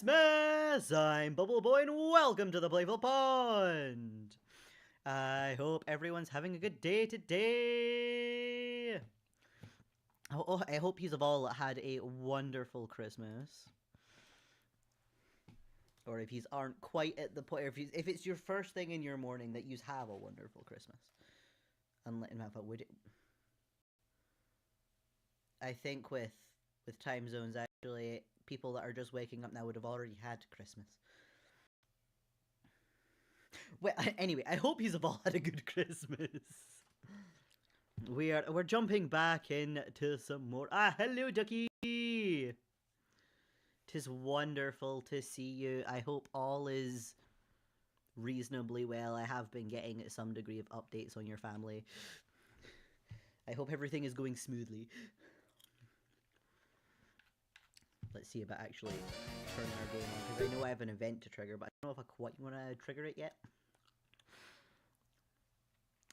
Christmas! I'm BubbleBuoy and welcome to the Playful Pond! I hope everyone's having a good day today! I hope you've all had a wonderful Christmas. Or if you aren't quite at the point, if it's your first thing in your morning, that you have a wonderful Christmas. I think with time zones, actually, people that are just waking up now would have already had Christmas. Well, anyway, I hope you've all had a good Christmas. We're jumping back into some more. Hello, Ducky. 'Tis wonderful to see you. I hope all is reasonably well. I have been getting some degree of updates on your family. I hope everything is going smoothly. Let's see about actually turning our game on, because I know I have an event to trigger, but I don't know if I quite want to trigger it yet.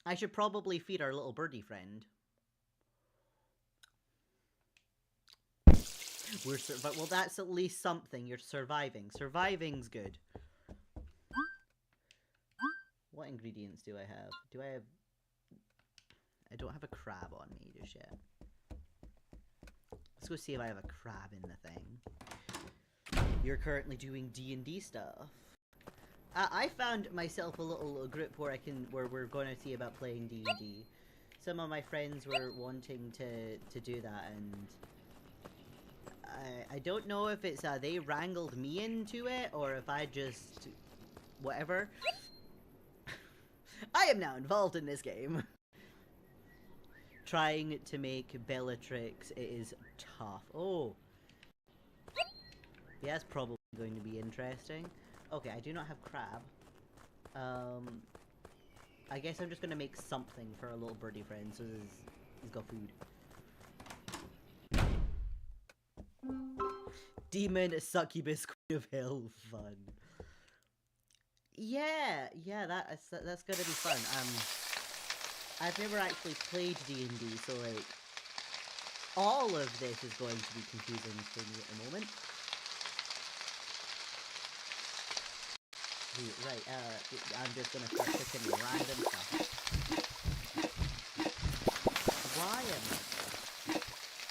I should probably feed our little birdie friend. Well, that's at least something. You're surviving. Surviving's good. What ingredients do I have? I don't have a crab on me just yet. Let's go see if I have a crab in the thing. You're currently doing D&D stuff. I found myself a little group where we're going to see about playing D&D. Some of my friends were wanting to do that, and I don't know if it's they wrangled me into it or if I just whatever. I am now involved in this game. Trying to make Bellatrix, it is tough. Oh. Yeah, that's probably going to be interesting. Okay, I do not have crab. I guess I'm just going to make something for our little birdie friend, so he's got food. Demon, succubus, queen of hell, fun. Yeah, that's gonna be fun. I've never actually played D&D, so like, all of this is going to be confusing for me at the moment. Right, I'm just gonna start picking random stuff. Why am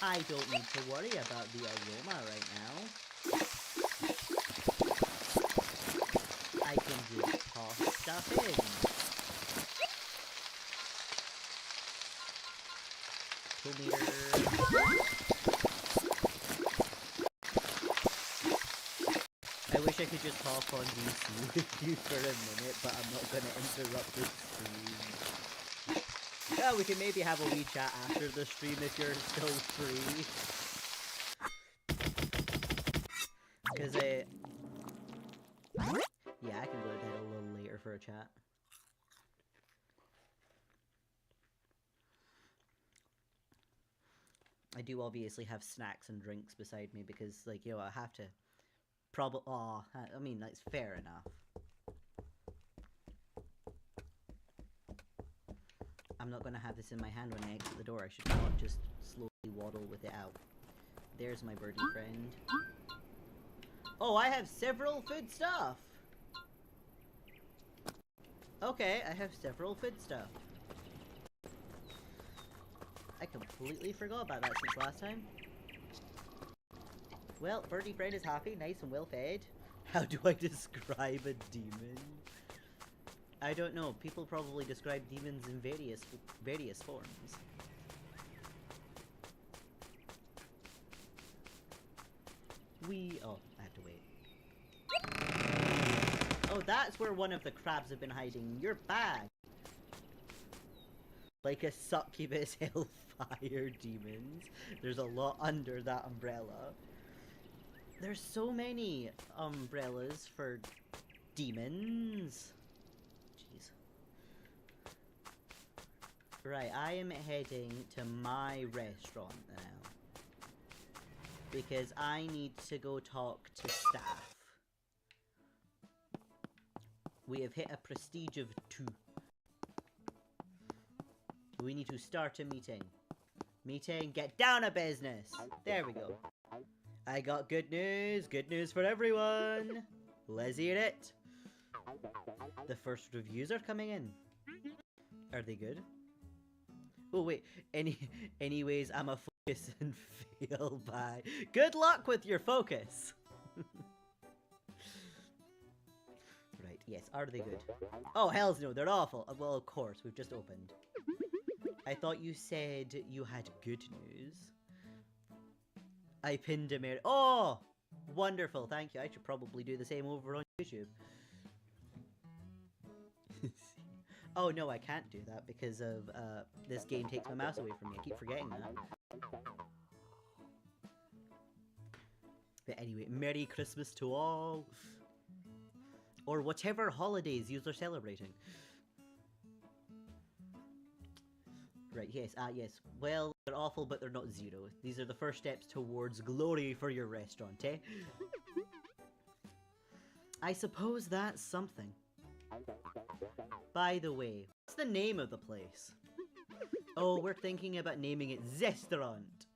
I don't need to worry about the aroma right now. I can just toss stuff in. I wish I could just talk on DC with you for a minute, but I'm not going to interrupt the stream. Yeah, we can maybe have a wee chat after the stream if you're still free. Because yeah, I can go to bed a little later for a chat. I do obviously have snacks and drinks beside me because, like, you know, I have to I mean, that's fair enough. I'm not gonna have this in my hand when I exit the door. I should not just slowly waddle with it out. There's my birdie friend. Oh, I have several food stuff! Okay, I have several food stuff. I completely forgot about that since last time. Well, birdie friend is happy, nice and well fed. How do I describe a demon? I don't know. People probably describe demons in various forms. Oh, I have to wait. Oh, that's where one of the crabs have been hiding. Your bag. Like a succubus hellfire demons. There's a lot under that umbrella. There's so many umbrellas for demons. Jeez. Right, I am heading to my restaurant now. Because I need to go talk to staff. We have hit a prestige of 2. We need to start a meeting. Meeting, get down to business. There we go. I got good news for everyone. Let's hear it. The first reviews are coming in. Are they good? Oh wait, anyways, I'm a focus and fail by. Good luck with your focus. Right, yes, are they good? Oh, hells no, they're awful. Well, of course, we've just opened. I thought you said you had good news. I pinned him here. Oh, wonderful, thank you. I should probably do the same over on YouTube. Oh no, I can't do that because of this game takes my mouse away from me. I keep forgetting that. But anyway, Merry Christmas to all. Or whatever holidays you are celebrating. Right, yes, yes. Well, they're awful, but they're not zero. These are the first steps towards glory for your restaurant, eh? I suppose that's something. By the way, what's the name of the place? Oh, we're thinking about naming it Zestraunt.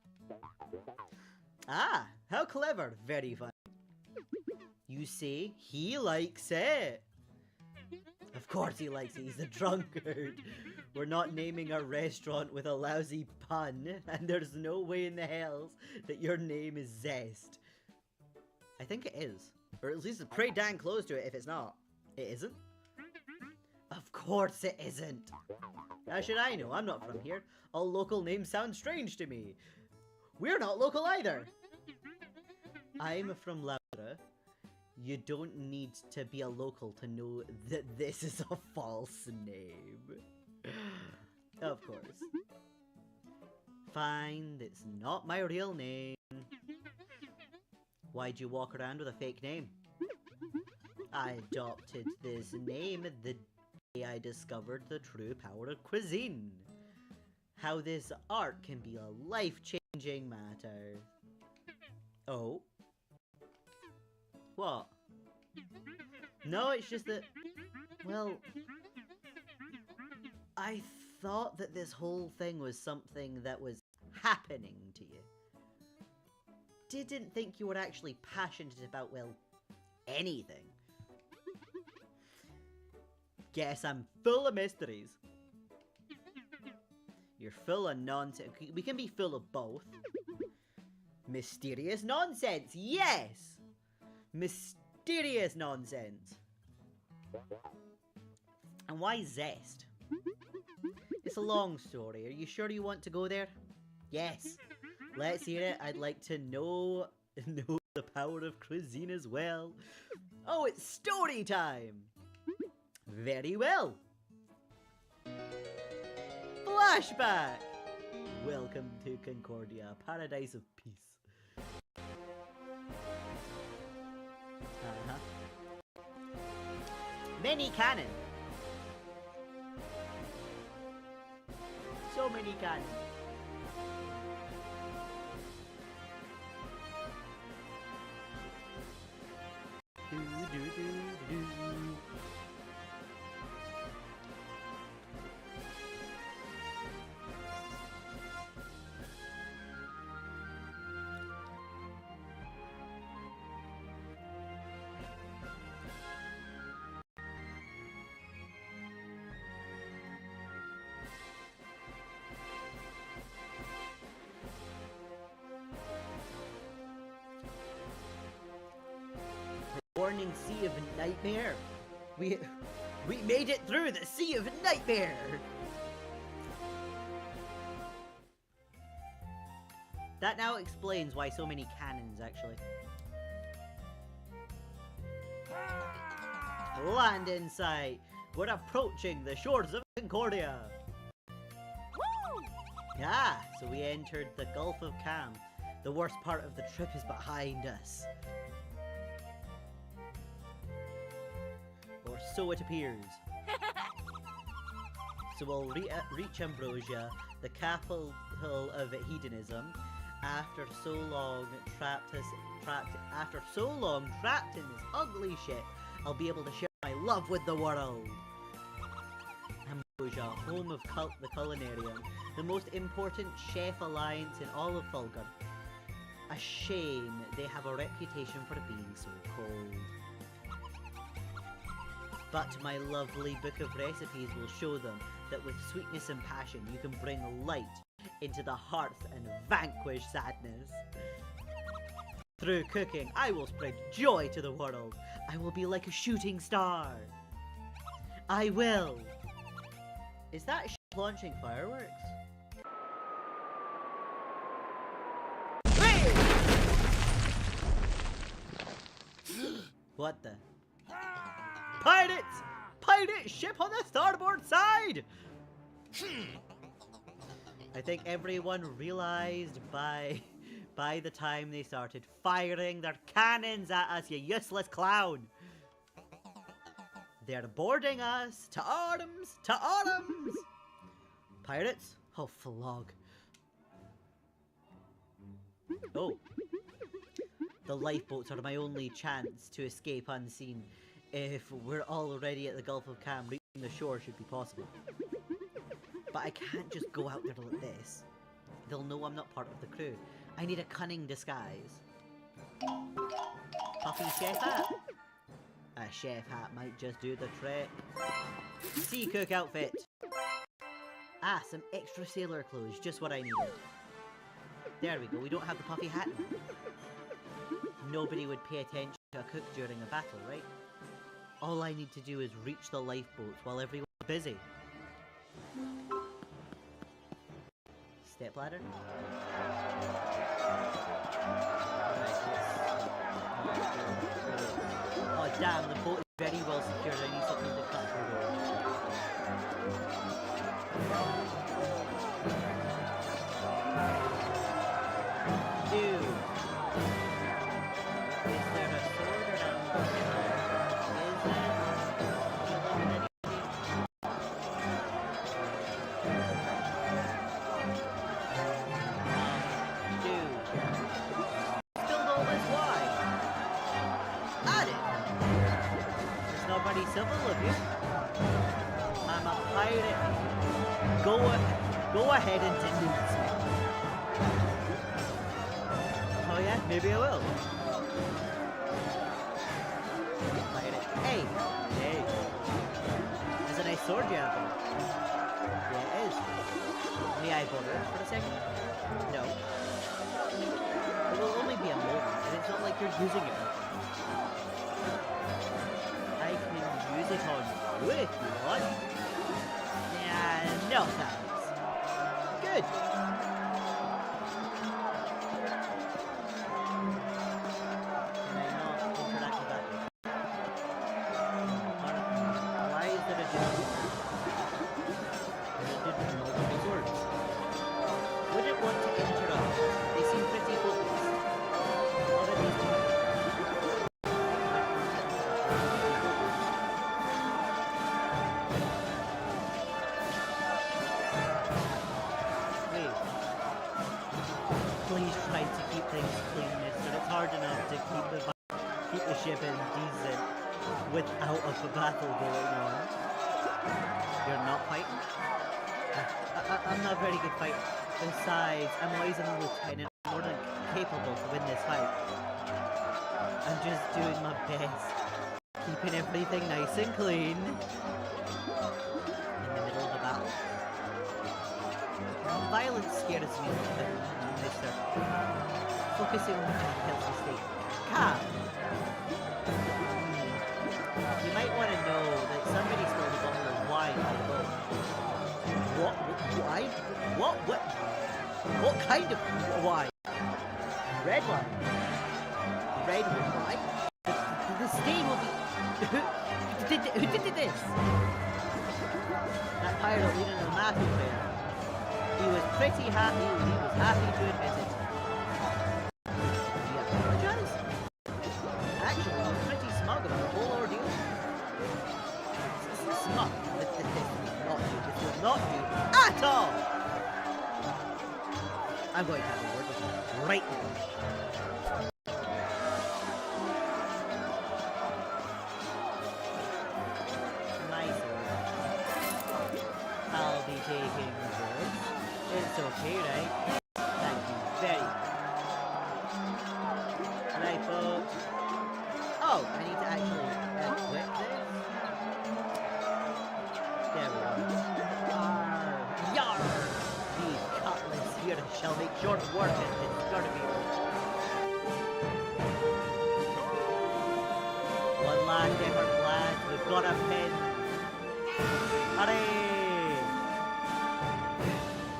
Ah, how clever. Very funny. You say he likes it. Of course he likes it. He's a drunkard. We're not naming our restaurant with a lousy pun, and there's no way in the hells that your name is Zest. I think it is. Or at least it's pretty dang close to it if it's not. It isn't? Of course it isn't. How should I know? I'm not from here. All local names sound strange to me. We're not local either. I'm from Laura. You don't need to be a local to know that this is a false name. Of course. Fine, it's not my real name. Why'd you walk around with a fake name? I adopted this name the day I discovered the true power of cuisine. How this art can be a life-changing matter. Oh? What? No, it's just that... Well... I thought that this whole thing was something that was happening to you. Didn't think you were actually passionate about, well, anything. Guess I'm full of mysteries. You're full of nonsense. We can be full of both. Mysterious nonsense, yes! Mysterious nonsense. And why Zest? It's a long story. Are you sure you want to go there? Yes. Let's hear it. I'd like to know the power of cuisine as well. Oh, it's story time. Very well. Flashback. Welcome to Concordia, paradise of peace. Many cannon. So many cannon. Do, do, do, do. Warning, Sea of Nightmare. We made it through the Sea of Nightmare. That now explains why so many cannons, actually. Land in sight. We're approaching the shores of Concordia. Ah, so we entered the Gulf of Cam. The worst part of the trip is behind us. Or so it appears. So we'll reach Ambrosia, the capital of hedonism. After so long trapped in this ugly shit, I'll be able to share my love with the world. Ambrosia, home of the Culinarium, the most important chef alliance in all of Fulgur. A shame they have a reputation for being so cold. But my lovely book of recipes will show them that with sweetness and passion you can bring light into the hearth and vanquish sadness. Through cooking, I will spread joy to the world. I will be like a shooting star. I will. Is that launching fireworks? What the? Pirates! Pirate ship on the starboard side! I think everyone realized by the time they started firing their cannons at us, you useless clown! They're boarding us! To arms! To arms! Pirates? Oh, flog. Oh. The lifeboats are my only chance to escape unseen. If we're already at the Gulf of Cam, reaching the shore should be possible. But I can't just go out there like this. They'll know I'm not part of the crew. I need a cunning disguise. Puffy chef hat? A chef hat might just do the trick. Sea cook outfit. Ah, some extra sailor clothes, just what I needed. There we go, we don't have the puffy hat now. Nobody would pay attention to a cook during a battle, right? All I need to do is reach the lifeboats while everyone's busy. Stepladder? Oh damn, the boat is very well secured. I need something to cut through it. Dude. Is there a sword around there? Is there? Dude. Spilled all this wine. At it. There's nobody civil of you. I'm a pirate. Go ahead and denounce me. Oh yeah, maybe I will. Hey! Hey! There's a nice sword you have there. Yeah, it is. May I borrow it for a second? No. It will only be a moment, and it's not like you're using it. I can use it on you if you want. Yeah, no thanks. Good. Please try to keep things clean, mister. It's hard enough to keep the ship in decent without a battle going on. You're not fighting? I'm not a very good fighter. Besides, I'm always a lieutenant. I'm more than capable to win this fight. I'm just doing my best. Keeping everything nice and clean. In the middle of a battle. Violence scares me a little bit, mister. Focusing on the healthy state. Calm. You might want to know that somebody spilled a bottle of wine on the boat. What? Wine? What kind of wine? Red wine. Red wine? The stain will be... Who did this? That pirate leading the massive fair. He was pretty happy. He was happy to admit it. Did he apologize? Actually, he was pretty smug about the whole ordeal. Smug. This will not do at all. I'm going to have a word with him right now. Nice word. I'll be taking this. It's okay, right? Thank you very much. shall make short work of this scurvy. One last effort, lads. We've got a pin. Hurry!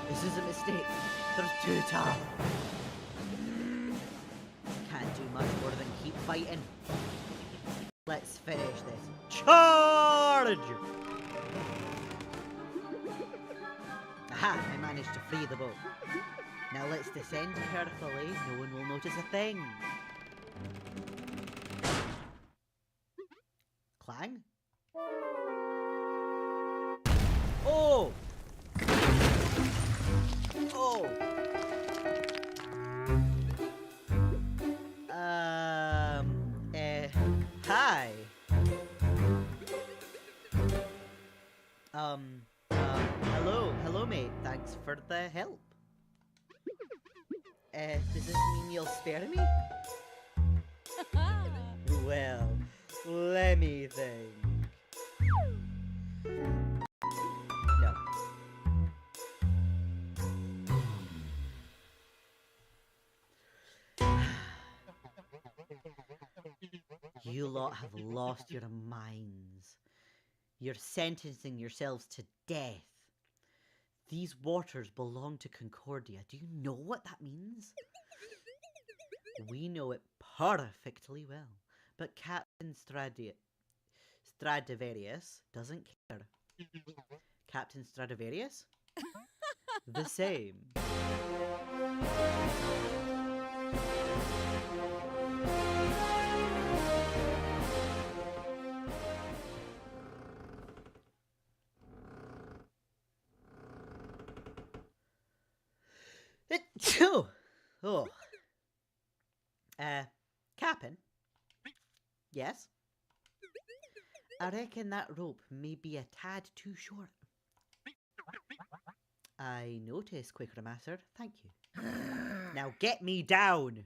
This is a mistake. They're too tough. Can't do much more than keep fighting. Let's finish this. Charge! Aha! I managed to free the boat. Now let's descend carefully. No one will notice a thing. Clang? Oh! Oh! Hi. Hello mate, thanks for the help. Does this mean you'll spare me? Well, let me think. No. You lot have lost your minds. You're sentencing yourselves to death. These waters belong to Concordia. Do you know what that means? We know it perfectly well, but Captain Stradivarius doesn't care. Captain Stradivarius? The same. Oh. Captain? Yes? I reckon that rope may be a tad too short. I notice, Quaker Master. Thank you. Now get me down!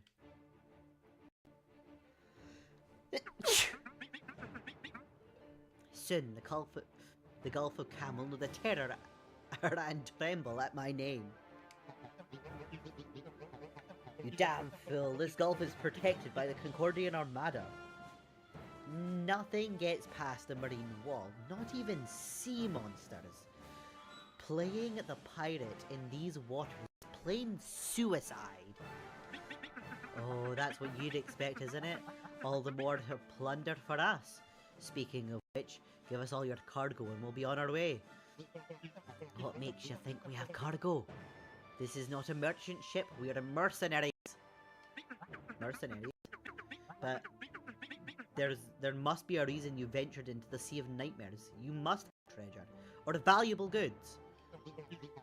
Soon the Gulf of Camel know the terror and tremble at my name. You damn fool, this gulf is protected by the Concordian Armada. Nothing gets past the marine wall, not even sea monsters. Playing the pirate in these waters is plain suicide. Oh, that's what you'd expect, isn't it? All the more to plunder for us. Speaking of which, give us all your cargo and we'll be on our way. What makes you think we have cargo? This is not a merchant ship, we are mercenaries. Mercenaries? But there must be a reason you ventured into the Sea of Nightmares. You must have treasure. Or valuable goods.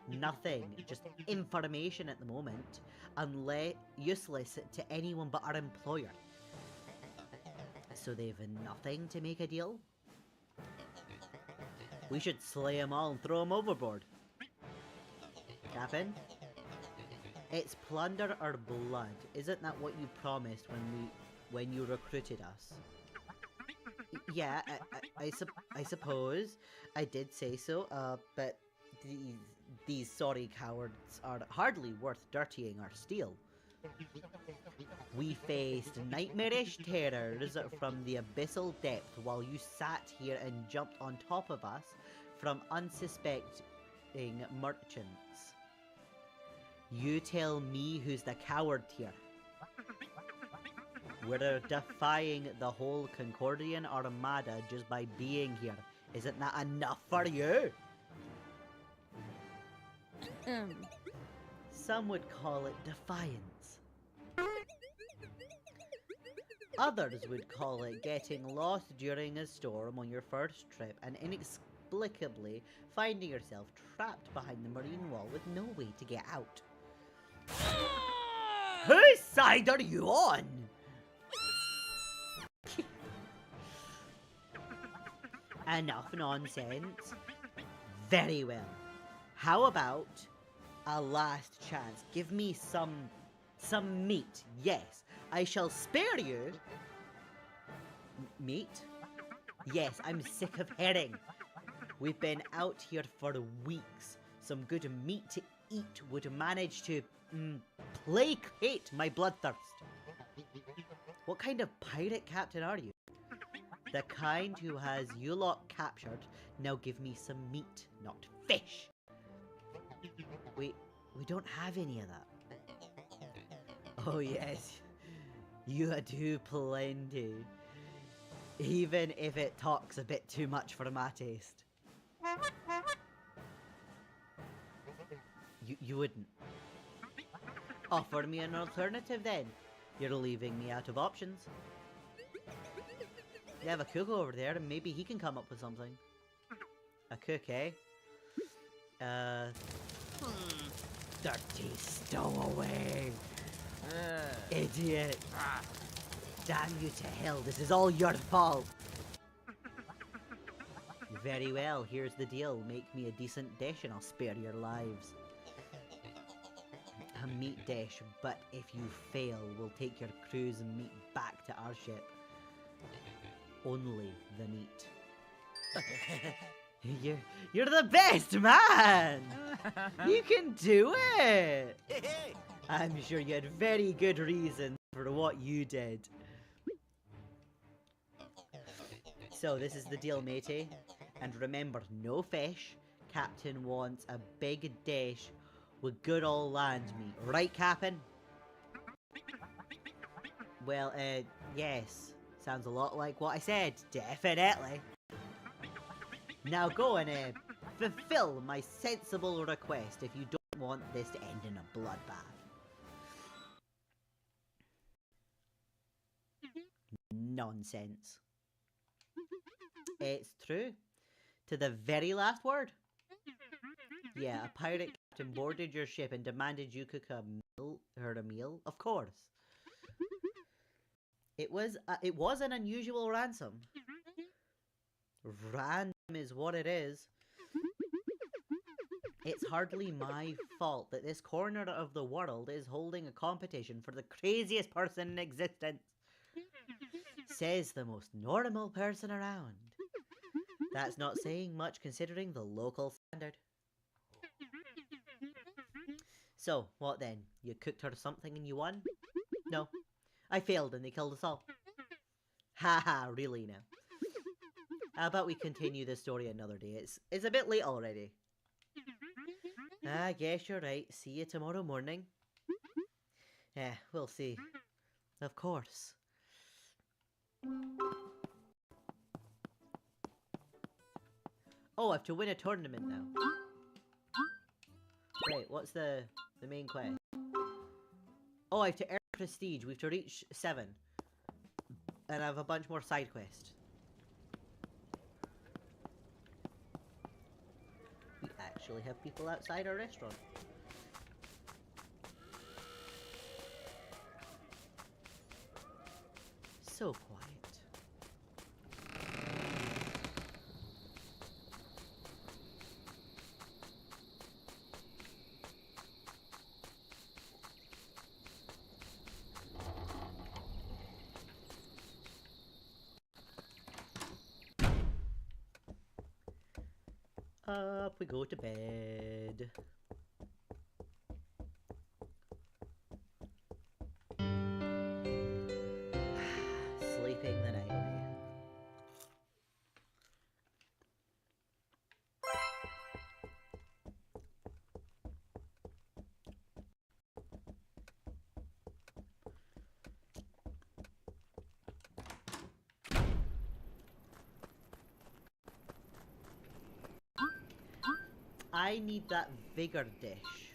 Nothing. Just information at the moment. Unless useless to anyone but our employer. So they've nothing to make a deal? We should slay them all and throw them overboard. Captain? It's plunder or blood. Isn't that what you promised when you recruited us? Yeah, I suppose I did say so. But these sorry cowards are hardly worth dirtying our steel. We faced nightmarish terrors from the abyssal depth while you sat here and jumped on top of us from unsuspecting merchants. You tell me who's the coward here. We're defying the whole Concordian Armada just by being here. Isn't that enough for you? Some would call it defiance. Others would call it getting lost during a storm on your first trip and inexplicably finding yourself trapped behind the marine wall with no way to get out. Whose side are you on? Enough nonsense. Very well. How about a last chance? Give me some meat. Yes, I shall spare you. Meat? Yes, I'm sick of herring. We've been out here for weeks, some good meat to eat would manage to placate my bloodthirst. What kind of pirate captain are you? The kind who has you lot captured. Now give me some meat, not fish. We don't have any of that. Oh yes, you do plenty. Even if it talks a bit too much for my taste. You wouldn't. Offer me an alternative then. You're leaving me out of options. You have a cook over there and maybe he can come up with something. A cook, eh? Dirty stowaway. Idiot. Damn you to hell, this is all your fault. Very well, here's the deal. Make me a decent dish and I'll spare your lives. A meat dish, but if you fail, we'll take your crews and meat back to our ship. Only the meat. You're the best, man! You can do it! I'm sure you had very good reasons for what you did. So this is the deal, matey. And remember, no fish. Captain wants a big dish with good old land meat. Right, Captain? Well, yes. Sounds a lot like what I said. Definitely. Now go and, fulfill my sensible request if you don't want this to end in a bloodbath. Nonsense. It's true. To the very last word. Yeah, a pirate captain boarded your ship and demanded you cook her a meal. Of course. It was an unusual ransom. Random is what it is. It's hardly my fault that this corner of the world is holding a competition for the craziest person in existence. Says the most normal person around. That's not saying much considering the local standard. So, what then? You cooked her something and you won? No. I failed and they killed us all. Haha, really now. How about we continue this story another day? It's a bit late already. I guess you're right. See you tomorrow morning. Yeah, we'll see. Of course. Oh, I have to win a tournament now. Right, what's the main quest? Oh, I have to earn prestige. We have to reach 7. And I have a bunch more side quests. We actually have people outside our restaurant. So quiet. Up we go to bed. Sleeping the night away. I need that vigor dish.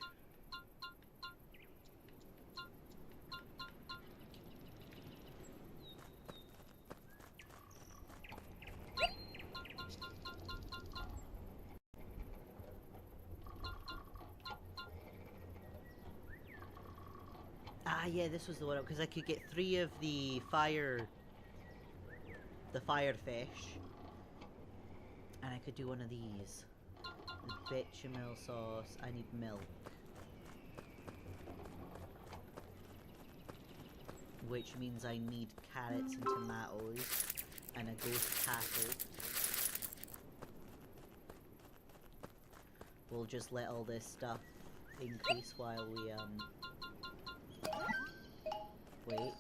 Ah, yeah, this was the one, because I could get 3 of the fire fish. And I could do one of these. The bechamel sauce. I need milk. Which means I need carrots and tomatoes. And a ghost castle. We'll just let all this stuff increase while we, wait.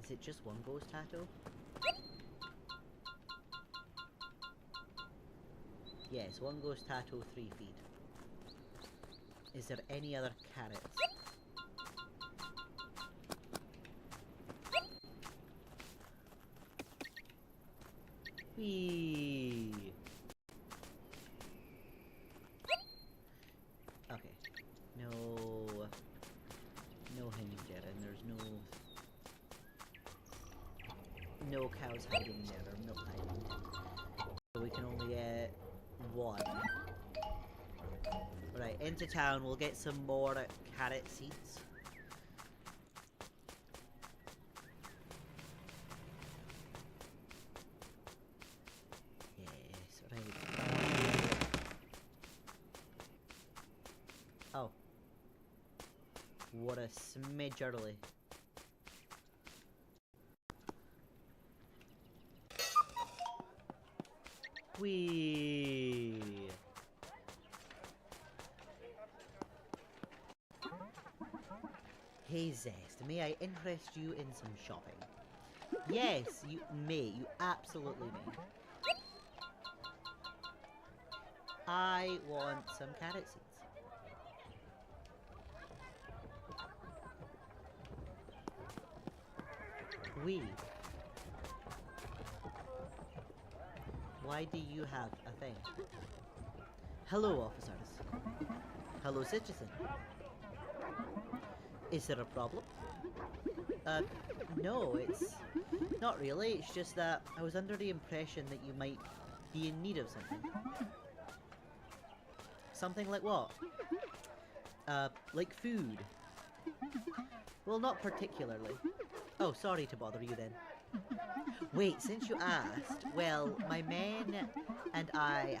Is it just one ghost tattoo? Yes, one ghost tattoo, 3 feet. Is there any other carrots? Whee! Okay. No hinder, and there's no cows hiding there, or milk hiding there. So we can only get one. Right, into town, we'll get some more carrot seeds. Yes, right. Oh. What a smidge early. Whee! Hey Zest, may I interest you in some shopping? Yes, you may. You absolutely may. I want some carrot seeds. We. Why do you have a thing? Hello, officers. Hello, citizen. Is there a problem? No, it's not really. It's just that I was under the impression that you might be in need of something. Something like what? Like food. Well, not particularly. Oh, sorry to bother you then. Wait, since you asked, well, my men and I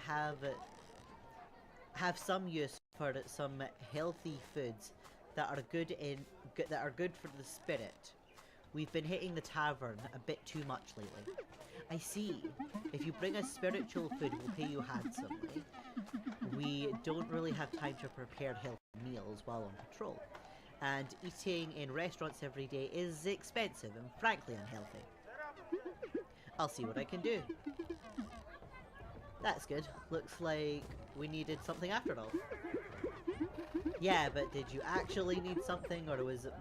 have some use for some healthy foods that are good for the spirit. We've been hitting the tavern a bit too much lately. I see. If you bring us spiritual food, we'll pay you handsomely. We don't really have time to prepare healthy meals while on patrol. And eating in restaurants every day is expensive and frankly unhealthy. I'll see what I can do. That's good. Looks like we needed something after all. Yeah, but did you actually need something, or was it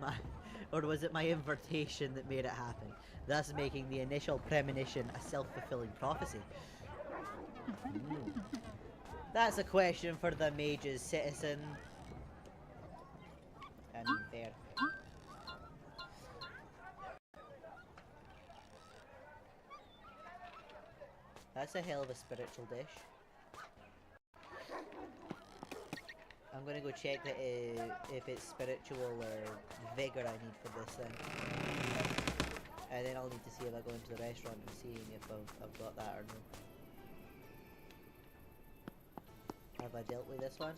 my invitation that made it happen, thus making the initial premonition a self-fulfilling prophecy? That's a question for the mages, citizen. I mean, fair. That's a hell of a spiritual dish. I'm gonna go check that if it's spiritual or vigor I need for this thing. And then I'll need to see if I go into the restaurant and seeing if I've got that or no. Have I dealt with this one?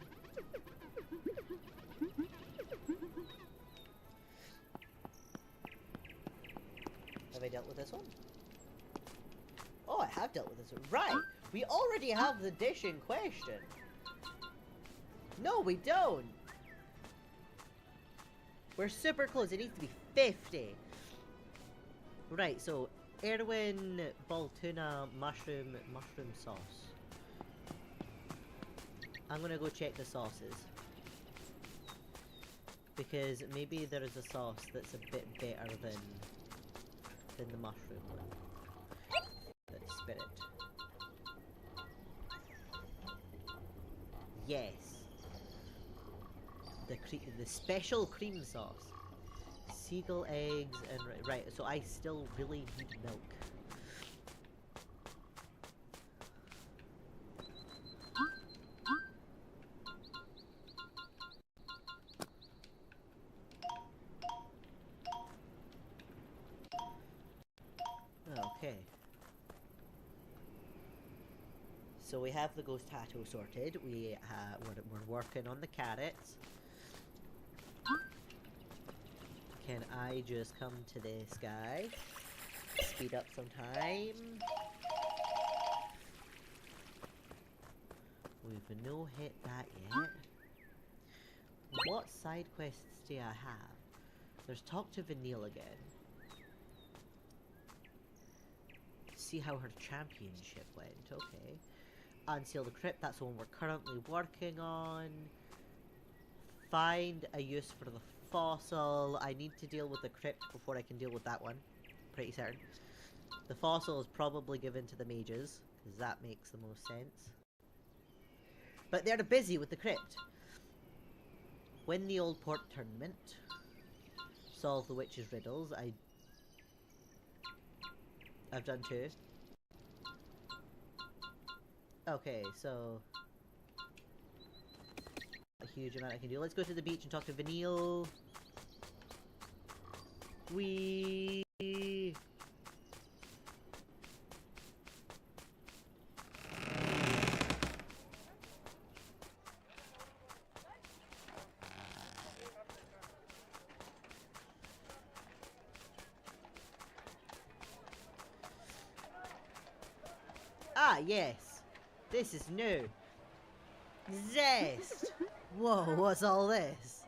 Have I dealt with this one? Oh, I have dealt with this one. Right! We already have the dish in question. No, we don't! We're super close. It needs to be 50. Right, so Erwin ball tuna mushroom sauce. I'm gonna go check the sauces. Because maybe there is a sauce that's a bit better than the mushroom one. The spirit. Yes. The special cream sauce. Seagull eggs and right, so I still really need milk. Okay. So we have the ghost tattoo sorted. We're working on the carrots. Can I just come to this guy? Speed up some time. We've no hit that yet. What side quests do I have? There's talk to Vanille again. See how her championship went, okay. Unseal the crypt, that's the one we're currently working on. Find a use for the fossil. I need to deal with the crypt before I can deal with that one. Pretty certain. The fossil is probably given to the mages, because that makes the most sense. But they're busy with the crypt. Win the old port tournament. Solve the witch's riddles. I've done 2. Okay, so a huge amount I can do. Let's go to the beach and talk to Vanille. Wee. Ah, yes. This is new. Zest! Whoa, what's all this?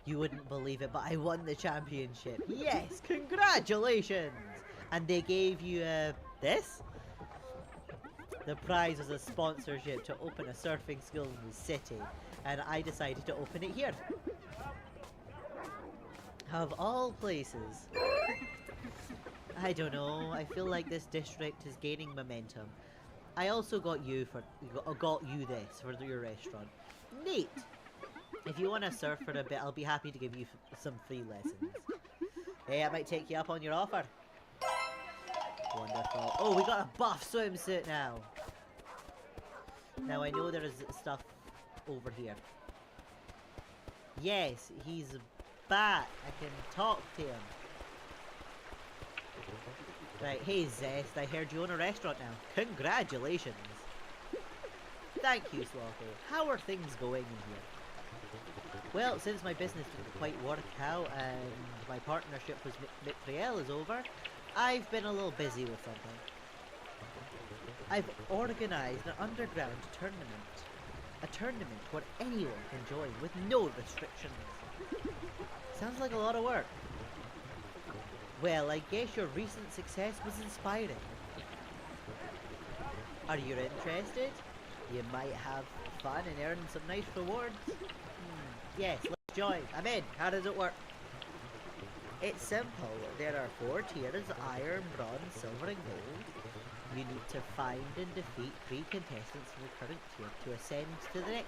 You wouldn't believe it, but I won the championship. Yes, congratulations! And they gave you, this? The prize was a sponsorship to open a surfing school in the city, and I decided to open it here. Of all places. I don't know, I feel like this district is gaining momentum. I also got you this for your restaurant. Neat! If you want to surf for a bit, I'll be happy to give you some free lessons. Hey, I might take you up on your offer. Wonderful. Oh, we got a buff swimsuit now! Now I know there is stuff over here. Yes, he's back. I can talk to him. Right, hey Zest, I heard you own a restaurant now. Congratulations! Thank you, Slothy. How are things going in here? Well, since my business didn't quite work out and my partnership with Mitriel is over, I've been a little busy with something. I've organised an underground tournament. A tournament where anyone can join with no restrictions. Sounds like a lot of work. Well, I guess your recent success was inspiring. Are you interested? You might have fun and earn some nice rewards. Yes, let's join. I'm in. How does it work? It's simple. There are 4 tiers: iron, bronze, silver and gold. You need to find and defeat 3 contestants from the current tier to ascend to the next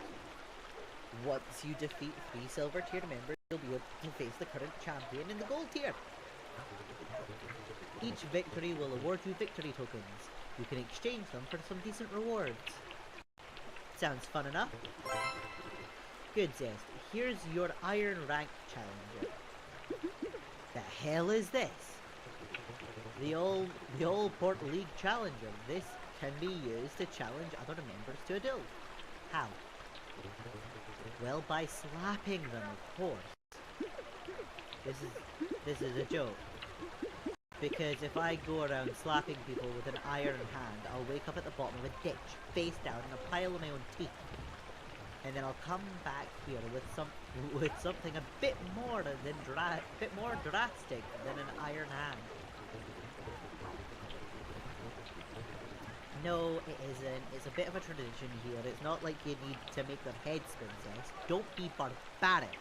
one. Once you defeat 3 silver tier members, you'll be able to face the current champion in the gold tier. Each victory will award you victory tokens. You can exchange them for some decent rewards. Sounds fun enough? Good, Zest. Here's your Iron Rank Challenger. The hell is this? The old Port League Challenger. This can be used to challenge other members to a duel. How? Well, by slapping them, of course. This is a joke. Because if I go around slapping people with an iron hand, I'll wake up at the bottom of a ditch, face down in a pile of my own teeth. And then I'll come back here with something a bit more drastic than an iron hand. No, it isn't. It's a bit of a tradition here. It's not like you need to make their head spin, Zest. Don't be barbaric.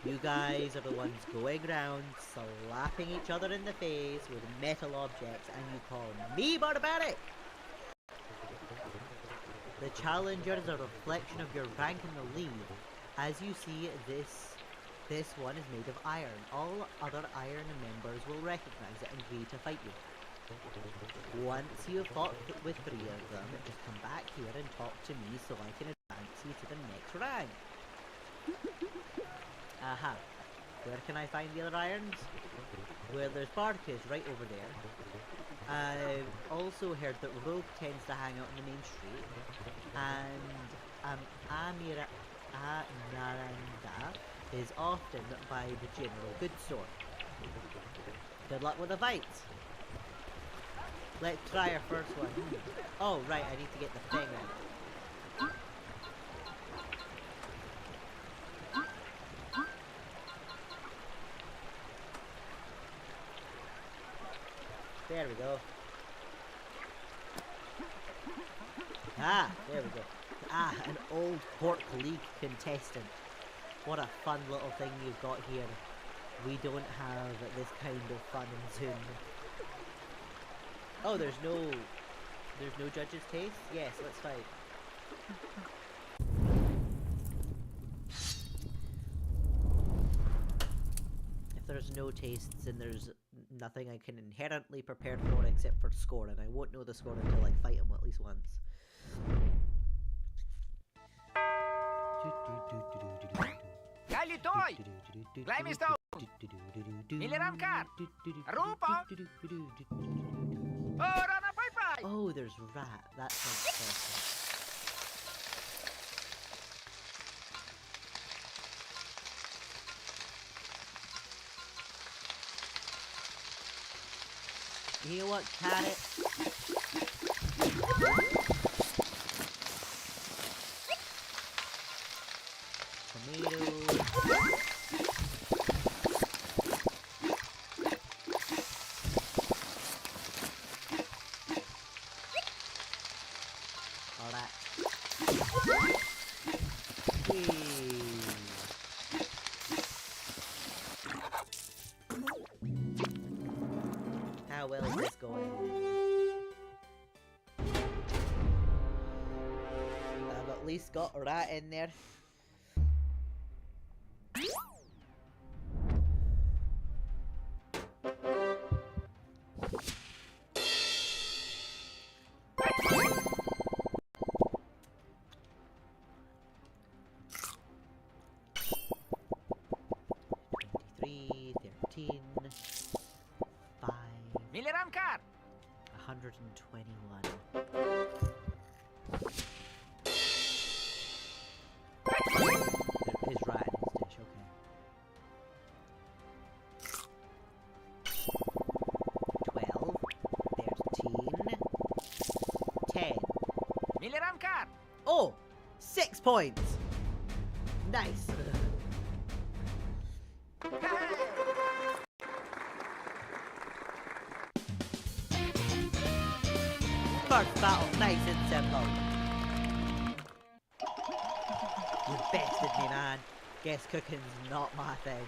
You guys are the ones going around slapping each other in the face with metal objects, and you call me barbaric? The challenger is a reflection of your rank in the league. As you see, this one is made of iron. All other iron members will recognize it and agree to fight you. Once you have fought with 3 of them, just come back here and talk to me so I can advance you to the next rank. Aha. Where can I find the other irons? Well, there's Barkis right over there. I've also heard that Rogue tends to hang out in the main street. And Naranda is often by the general goods store. Good luck with the fights! Let's try our first one. Oh, right, I need to get the thing out. There we go. Ah, there we go. Ah, an old Pork League contestant. What a fun little thing you've got here. We don't have this kind of fun in Zoom. Oh, there's no judge's taste? Yes, let's fight. If there's no tastes, then there's nothing I can inherently prepare for except for score, and I won't know the score until I fight him at least once. Dailypebble! Glimestone! Milliramkar! Rupa! Oh, Rana Pai! Oh, there's rat. That sounds awesome. You know what, carrot? Tomatoes. All that. How well is this going? I've at least got a rat in there. Milliramkar! 121. There is rat in his dish, okay. 12, 13, 10. Milliramkar! Oh! 6 points! Nice! First battle, nice and simple. You bested me, man. Guess cooking's not my thing.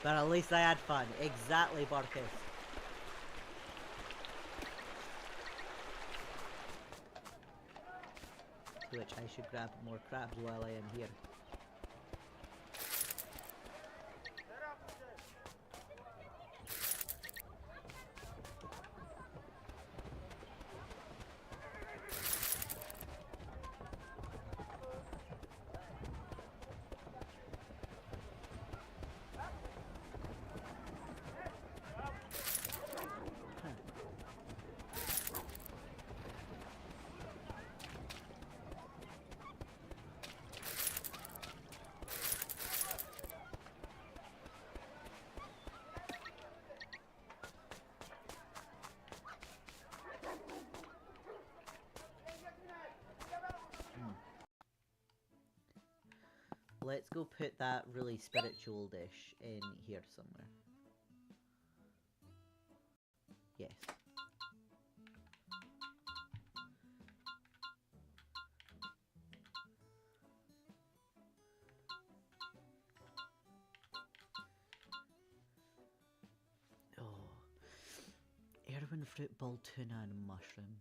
But at least I had fun. Exactly, Barkus. To which I should grab more crabs while I am here. Let's go put that really spiritual dish in here somewhere. Yes. Oh. Erwin fruit ball, tuna and mushroom.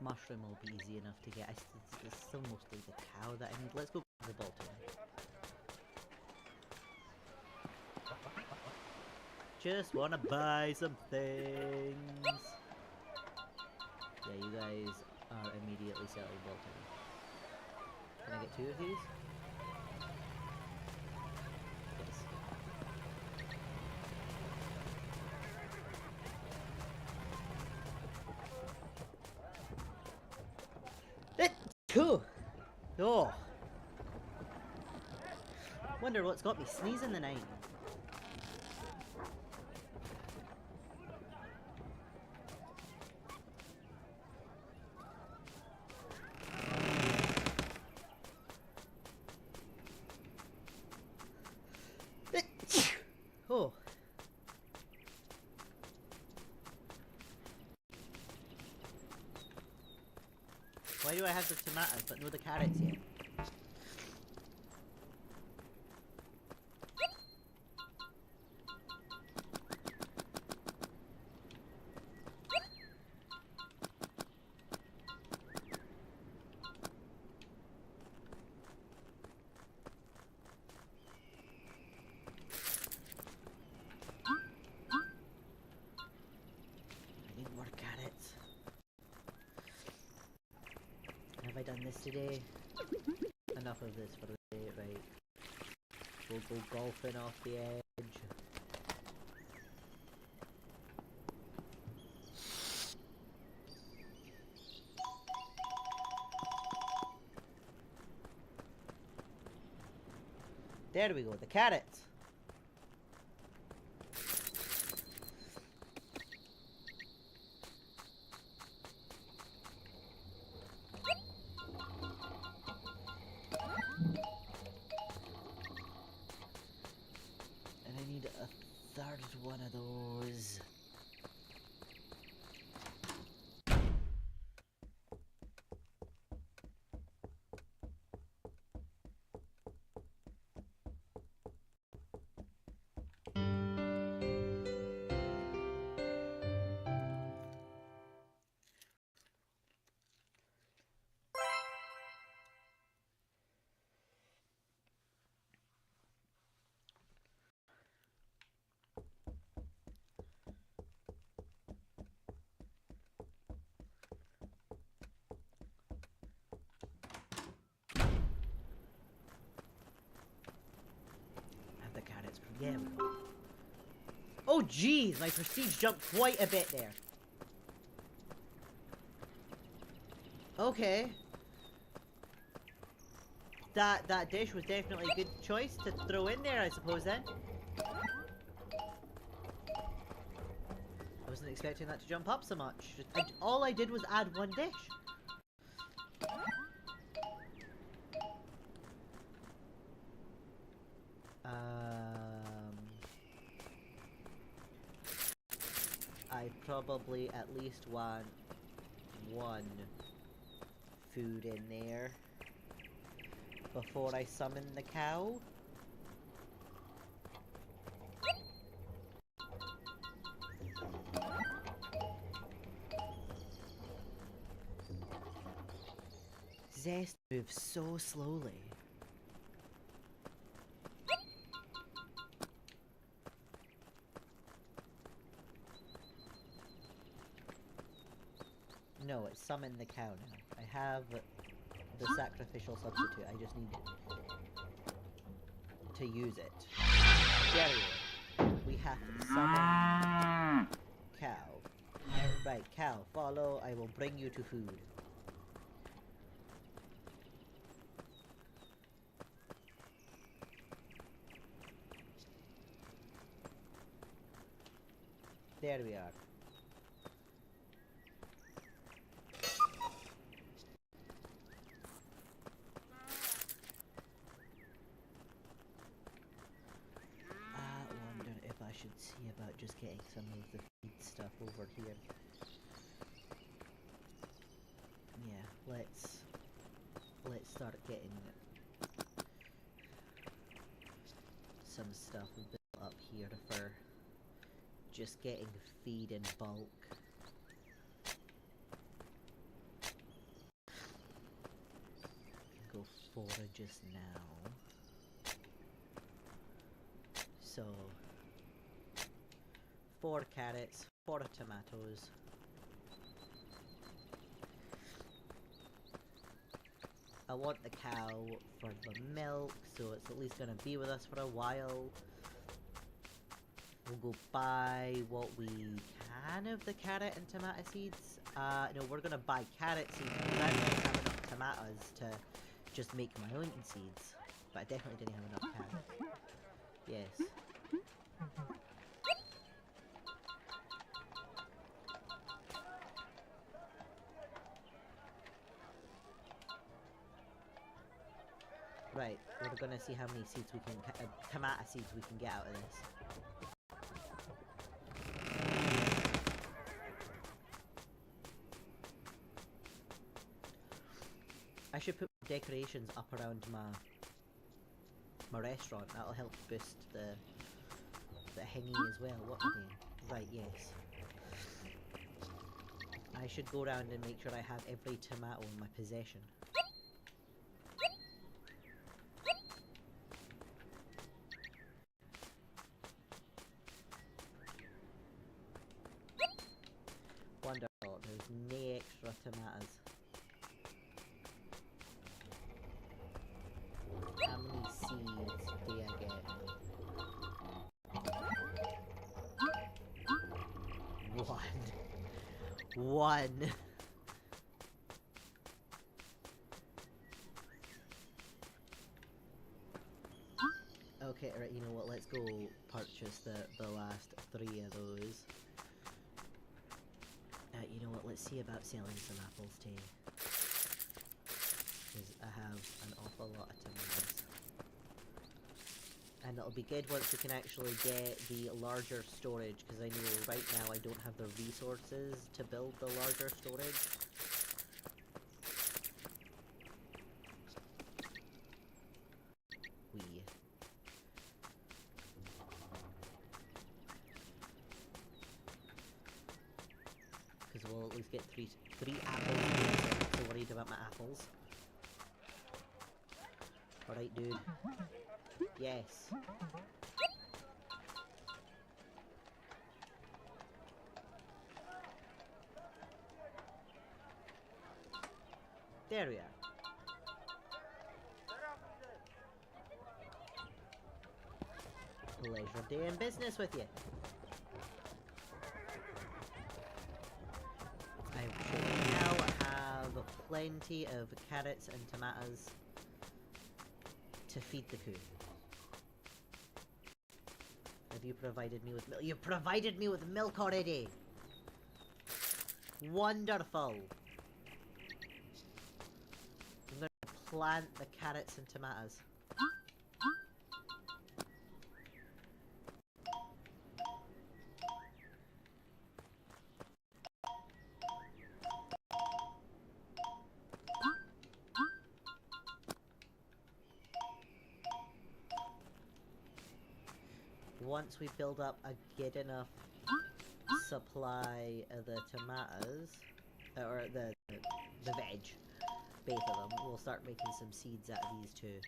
Mushroom will be easy enough to get. It's still mostly the cow that I need. Let's go for the ball tuna. Just wanna buy some things. Yeah, you guys are immediately selling ball tuna. Can I get 2 of these? Cool. Oh. Wonder what's got me sneezing the night. Why do I have the tomatoes but no the carrots yet? Have I done this today? Enough of this for the day, right? We'll go golfing off the edge. There we go, the carrots! One of those. Yeah. Oh geez, my prestige jumped quite a bit there. Okay. That dish was definitely a good choice to throw in there, I suppose then. I wasn't expecting that to jump up so much. All I did was add one dish. I probably at least want one food in there before I summon the cow. Zest moves so slowly. No, it's summon the cow now. I have the sacrificial substitute. I just need to use it. There we go. We have to summon cow. Right, cow, follow. I will bring you to food. There we are. I should see about just getting some of the feed stuff over here. Yeah, let's start getting some stuff built up here for just getting feed in bulk. Go forages now. So 4 carrots, 4 tomatoes. I want the cow for the milk, so it's at least gonna be with us for a while. We'll go buy what we can of the carrot and tomato seeds. No, we're gonna buy carrot seeds because I don't have enough tomatoes to just make my own seeds. But I definitely didn't have enough carrot. Yes. Right, we're gonna see how many seeds we can, tomato seeds we can get out of this. should put decorations up around my restaurant. That'll help boost the hingy as well. What am I doing? Right, yes. I should go around and make sure I have every tomato in my possession. Wonderful. There's no extra tomatoes. How many seeds do I get? One. Okay, right, you know what, let's go purchase the last 3 of those. You know what, let's see about selling some apples too. Because I have an awful lot of tomatoes. And it'll be good once we can actually get the larger storage, because I know right now I don't have the resources to build the larger storage. Because we'll at least get three apples. I'm so worried about my apples. Alright, dude. Yes. There we are. Pleasure doing business with you. I should now have plenty of carrots and tomatoes to feed the coup. Have you provided me with milk? You provided me with milk already! Wonderful! I'm gonna plant the carrots and tomatoes. Once we build up a good enough supply of the tomatoes, or the veg, both of them, we'll start making some seeds out of these too,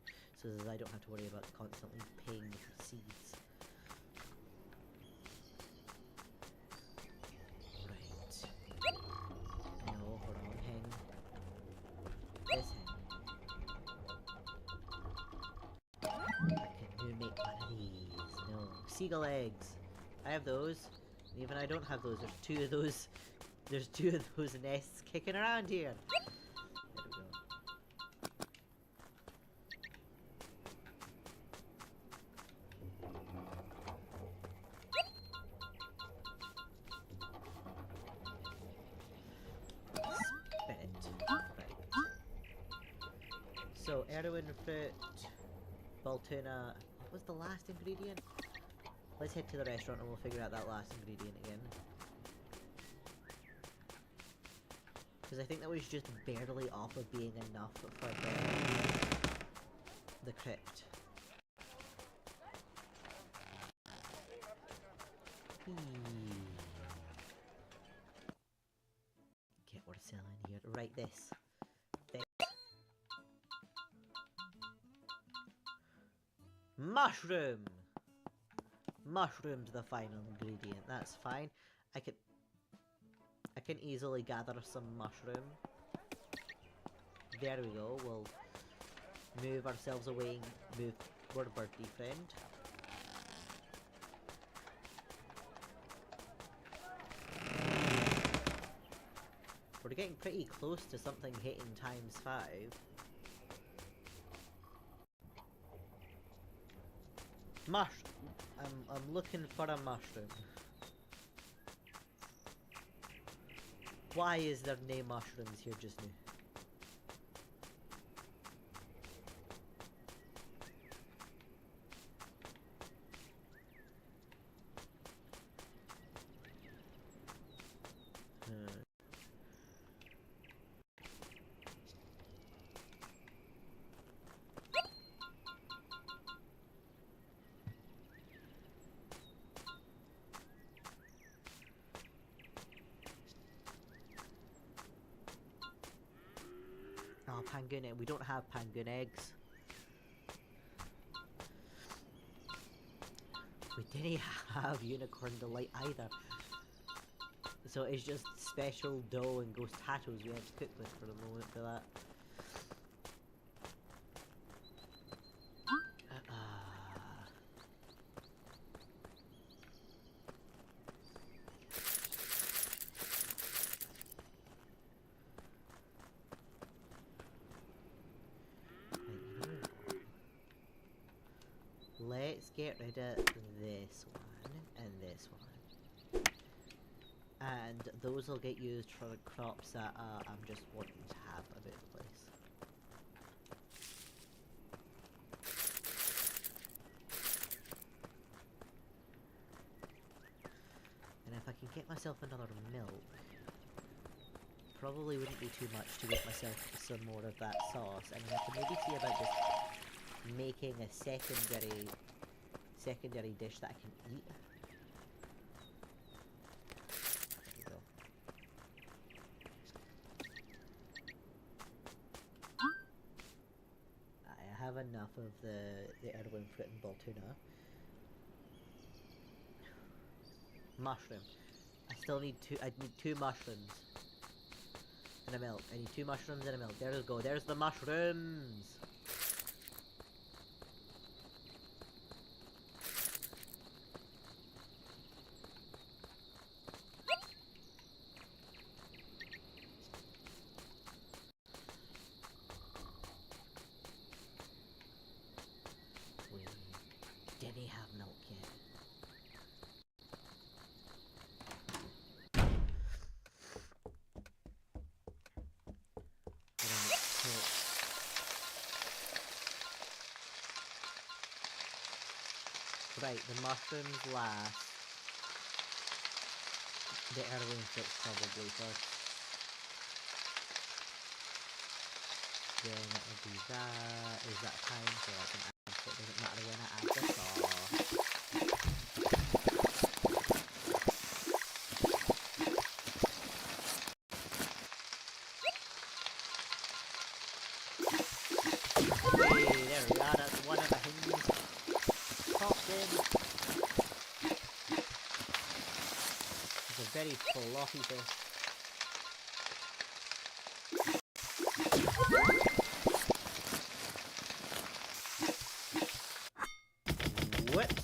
so that I don't have to worry about constantly paying for seeds. Right. No, hold on, hang. This hang. I can make one of these. No. Seagull eggs. I have those. And even I don't have those. There's 2 of those. There's 2 of those nests kicking around here. There we go. Spit. Right. So, Erwin fruit, Baltuna. What was the last ingredient? Let's head to the restaurant and we'll figure out that last ingredient again. Because I think that was just barely off of being enough for the crypt. Get what we're selling here. Right, this. Mushroom! Mushroom's the final ingredient, that's fine. I can easily gather some mushroom. There we go, we'll move ourselves away and move toward our birdie friend. We're getting pretty close to something hitting ×5. I'm looking for a mushroom. Why is there no mushrooms here just now? Pangoon egg. We don't have Pangoon eggs. We didn't have unicorn delight either. So it's just special dough and ghost tattoos we have to cook with for the moment for that. Let's get rid of this one and this one. And those will get used for the crops that I'm just wanting to have about the place. And if I can get myself another milk, probably wouldn't be too much to get myself some more of that sauce. And I can maybe see about just making a secondary dish that I can eat. There we go. I have enough of the heirloom fruit and ball tuna. Mushroom. I still need I need 2 mushrooms. And a milk. I need 2 mushrooms and a milk. There we go. There's the mushrooms! We didn't have milk yet. Right, the mushrooms last. The heirloom fruits probably first. Then it'll be that. Is that time? So I can add, so it doesn't matter when I add the sauce. Hey, there we are, that's one of the things popped in. It's a very floppy fish. Whoops.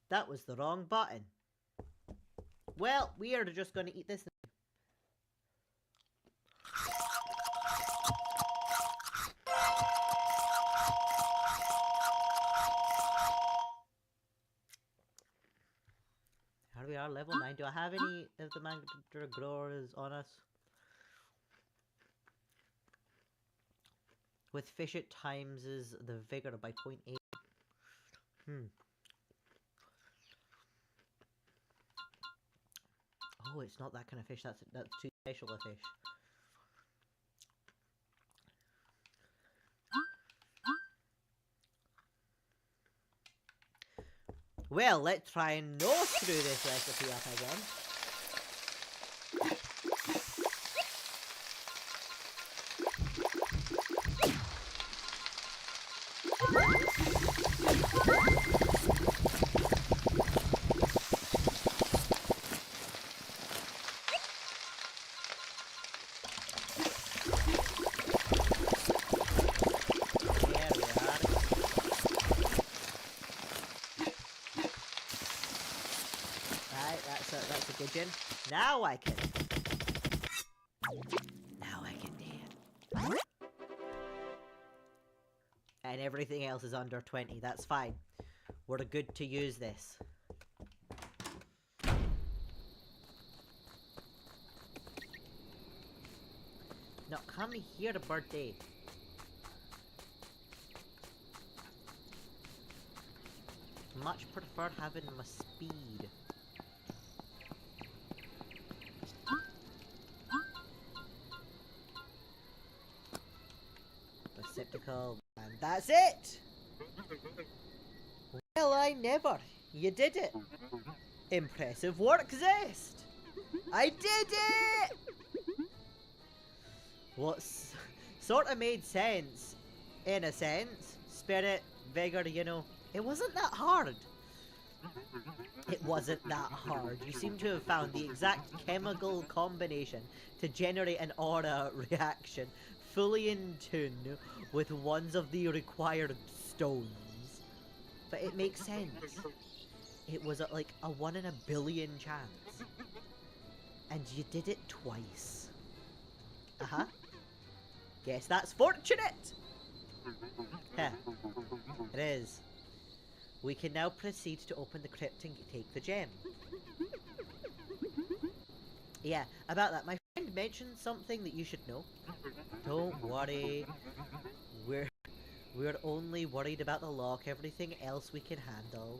That was the wrong button. Well, we are just going to eat this. Here we are, level 9. Do I have any of the mango growers on us? With fish it times is the vigor by 0.8. Oh, it's not that kind of fish. That's too special a fish. Well, let's try and no screw this recipe up again. That's a good gin. Now I can do it. And everything else is under 20. That's fine. We're good to use this. Now come here, birthday. Much prefer having my speed. Receptacle, and that's it! Well, I never. You did it. Impressive work, Zest! I did it! What's sort of made sense, in a sense. Spirit, vigor, you know. It wasn't that hard. It wasn't that hard. You seem to have found the exact chemical combination to generate an aura reaction fully in tune with ones of the required stones. But it makes sense. It was like a 1 in a billion chance. And you did it twice. Uh-huh. Guess that's fortunate! Heh. It is. We can now proceed to open the crypt and take the gem. Yeah, about that, my friend mentioned something that you should know. Don't worry. We're only worried about the lock. Everything else we can handle.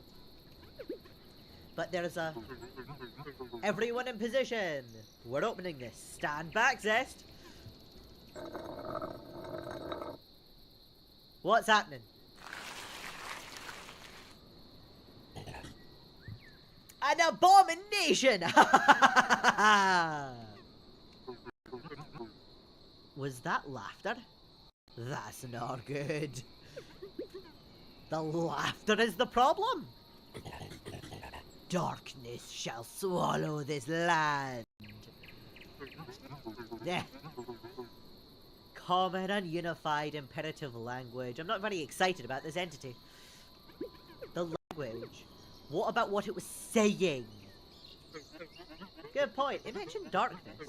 But there's a... Everyone in position! We're opening this. Stand back, Zest! What's happening? An abomination! Was that laughter? That's not good. The laughter is the problem. Darkness shall swallow this land. Common and unified imperative language. I'm not very excited about this entity. The language. What about what it was saying? Good point. It mentioned darkness.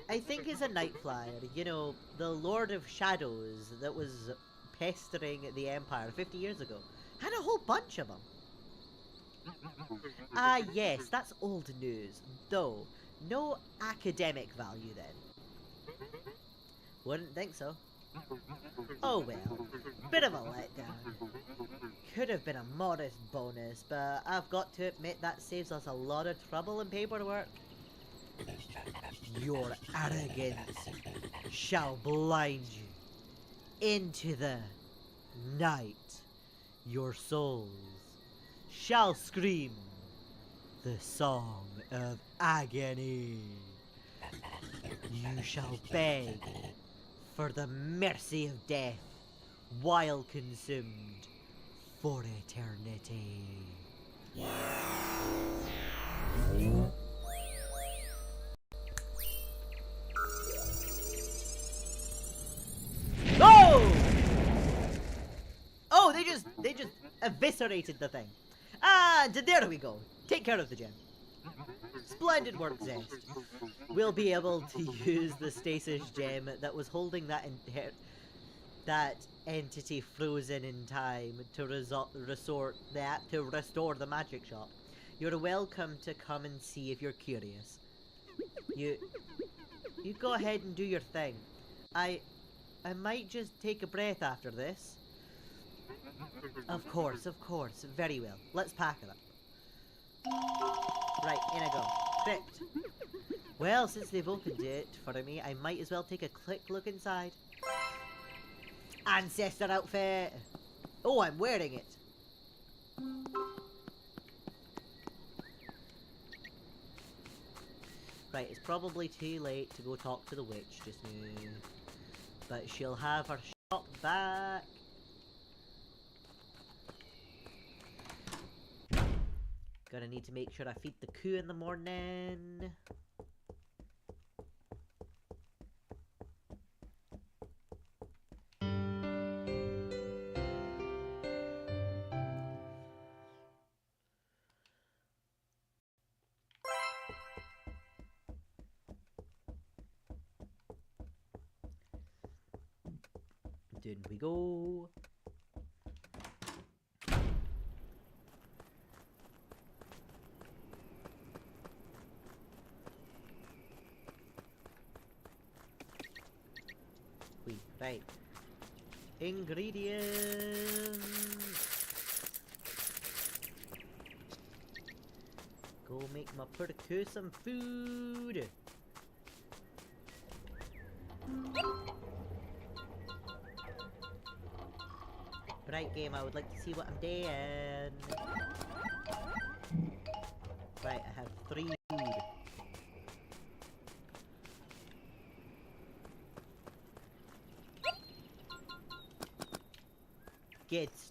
I think it's a night flyer. You know, the Lord of Shadows that was pestering the Empire 50 years ago. Had a whole bunch of them. Ah, yes, that's old news. Though, no academic value then. Wouldn't think so. Oh well, bit of a letdown. Could have been a modest bonus, but I've got to admit that saves us a lot of trouble and paperwork. Your arrogance shall blind you into the night. Your souls shall scream the song of agony. You shall beg for the mercy of death while consumed for eternity. Oh! Oh, they just eviscerated the thing. And there we go. Take care of the gem. Splendid work, Zest. We'll be able to use the stasis gem that was holding that entity frozen in time to restore the magic shop. You're welcome to come and see if you're curious. You go ahead and do your thing. I might just take a breath after this. Of course. Very well. Let's pack it up. Right, in I go. Crypt. Well, since they've opened it for me, I might as well take a quick look inside. Ancestor outfit! Oh, I'm wearing it! Right, it's probably too late to go talk to the witch just now. But she'll have her shop back. Gonna need to make sure I feed the coo in the morning. Down we go. Right. Ingredients. Go make my pretty some food. Right, game, I would like to see what I'm doing. Right, I have 3 food.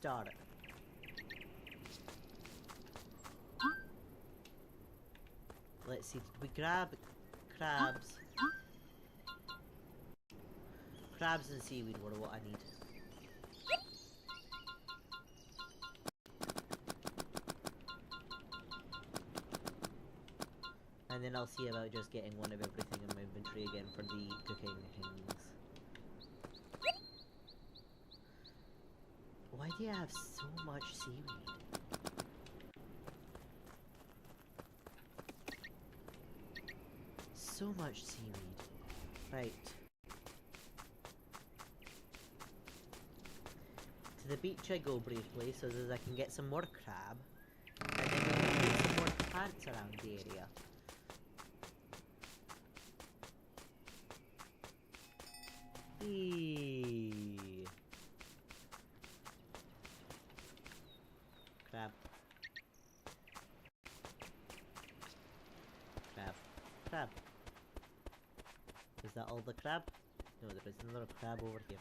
start. Let's see, did we grab crabs? Crabs and seaweed were what I need. And then I'll see about just getting one of everything in my inventory again for the cooking things. Why do you have so much seaweed? So much seaweed. Right. To the beach I go briefly so that I can get some more crab. And then we can get some more plants around the area. Eee. Crab. Crab. Crab. Is that all the crab? No, there is another crab over here.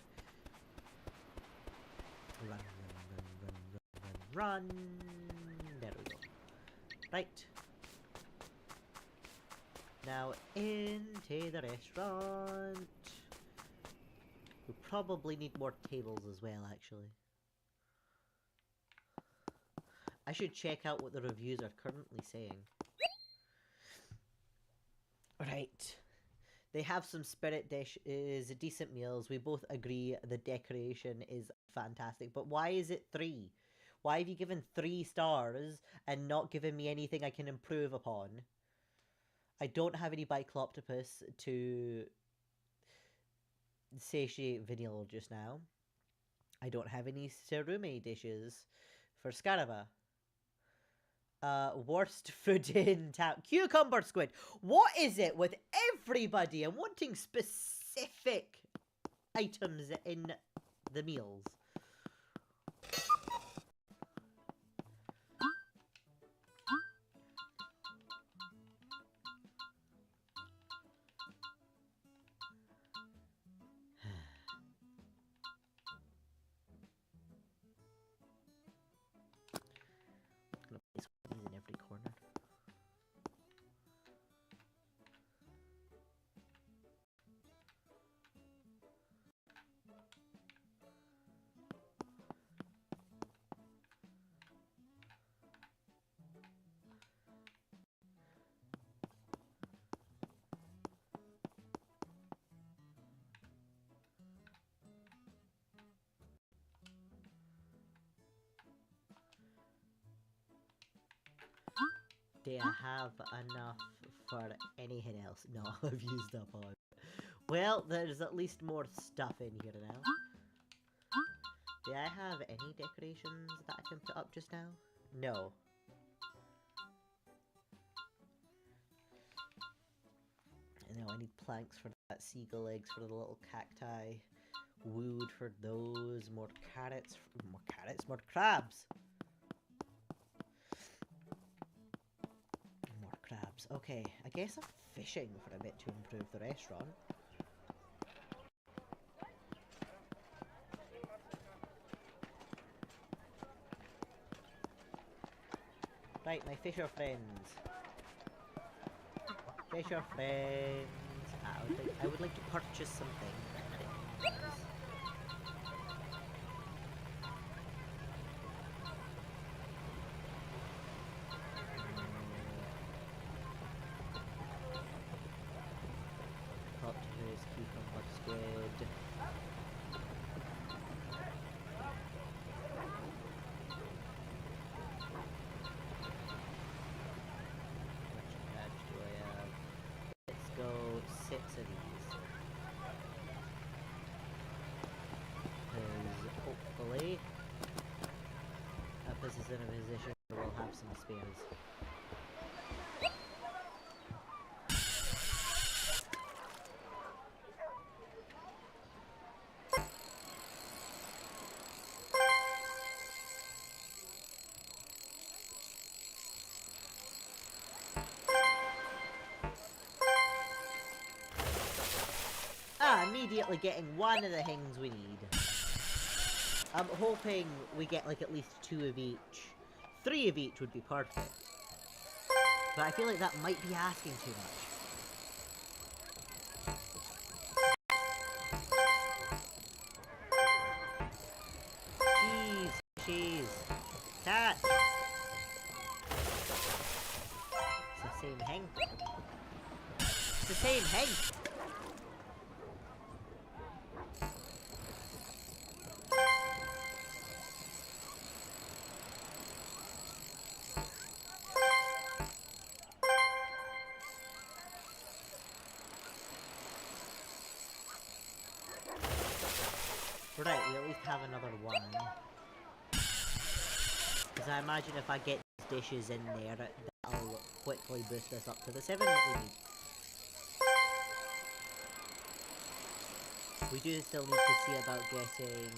Run, run, run, run, run, run, run. There we go. Right. Now into the restaurant. We probably need more tables as well, actually. I should check out what the reviews are currently saying. Right. They have some spirit dishes, decent meals. We both agree the decoration is fantastic. But why is it 3? Why have you given 3 stars and not given me anything I can improve upon? I don't have any Bicloptopus to satiate vanilla just now. I don't have any Cerume dishes for Scaraba. Worst food in town. Cucumber squid. What is it with everybody? I'm wanting specific items in the meals. In every corner. Do I have enough for anything else? No, I've used up all. Well, there's at least more stuff in here now. Do I have any decorations that I can put up just now? No. And now I need planks for that, seagull eggs for the little cacti, wood for those, more carrots, more crabs. Crabs. Okay, I guess I'm fishing for a bit to improve the restaurant. Right, my fisher friends. Fisher friends. I would like to purchase something. Cucumber squid. Do I have? Let's go 6 of these. Because hopefully that puts us in a position where we'll have some spares. Immediately getting one of the things we need. I'm hoping we get like at least 2 of each. 3 of each would be perfect. But I feel like that might be asking too much. Jeez, cheese. Cat! It's the same thing. It's the same thing! Right, we at least have another one. Because I imagine if I get these dishes in there, that'll quickly boost this up to the 7 that we need. We do still need to see about getting,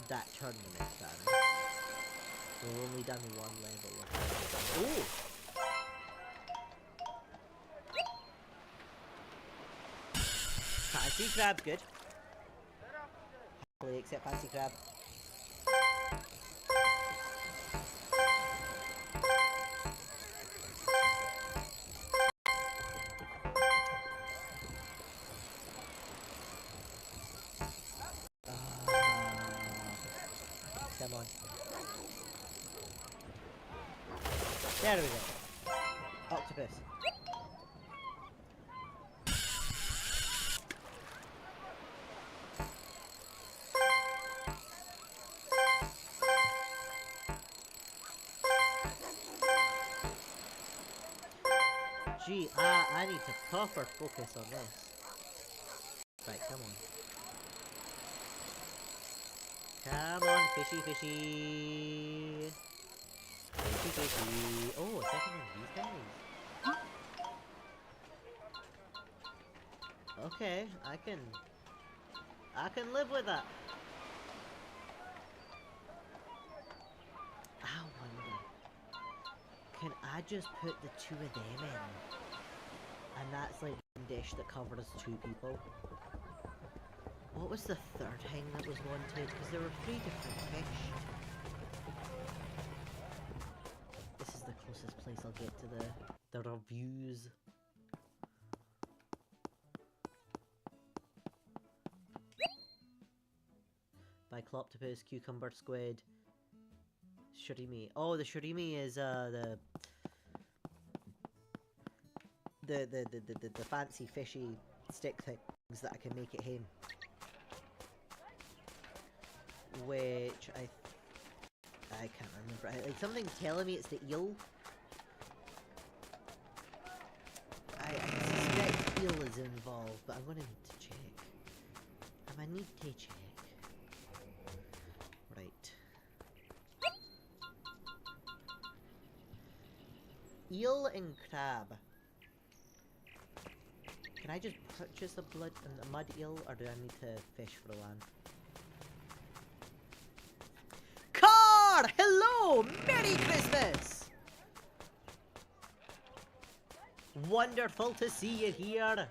that tournament done. We've only done 1 level of that. Ooh! Fancy crab, good. Happily accept fancy crab. Come on. There we go. Octopus. Gee, I need to proper focus on this. Right, come on. Come on, fishy, fishy. Fishy, fishy. Oh, a second one of these guys. Okay, I can live with that. I wonder, can I just put the 2 of them in? And that's like a dish that covers 2 people. What was the 3rd thing that was wanted? Because there were 3 different fish. This is the closest place I'll get to the reviews. Bicloptopus, cucumber squid, shurimi. Oh, the shurimi is the fancy fishy stick things that I can make at home. Which I can't remember. Like something's telling me it's the eel. I suspect eel is involved, but I'm gonna need to check. I need to check. Right. Eel and crab. Can I just purchase a mud eel, or do I need to fish for one? Car! Hello! Merry Christmas! Wonderful to see you here.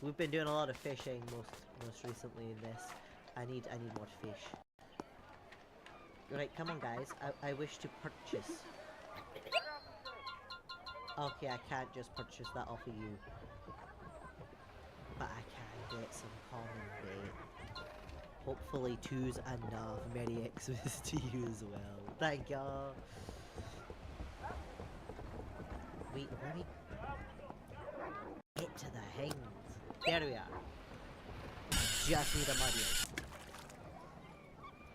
We've been doing a lot of fishing most recently in this. I need more fish. Right, come on guys. I wish to purchase. Okay, I can't just purchase that off of you. But I can get some common bait. Hopefully 2's enough. Merry Xmas to you as well. Thank y'all. Wait, let me get to the hang. There we are. Just need a muddy.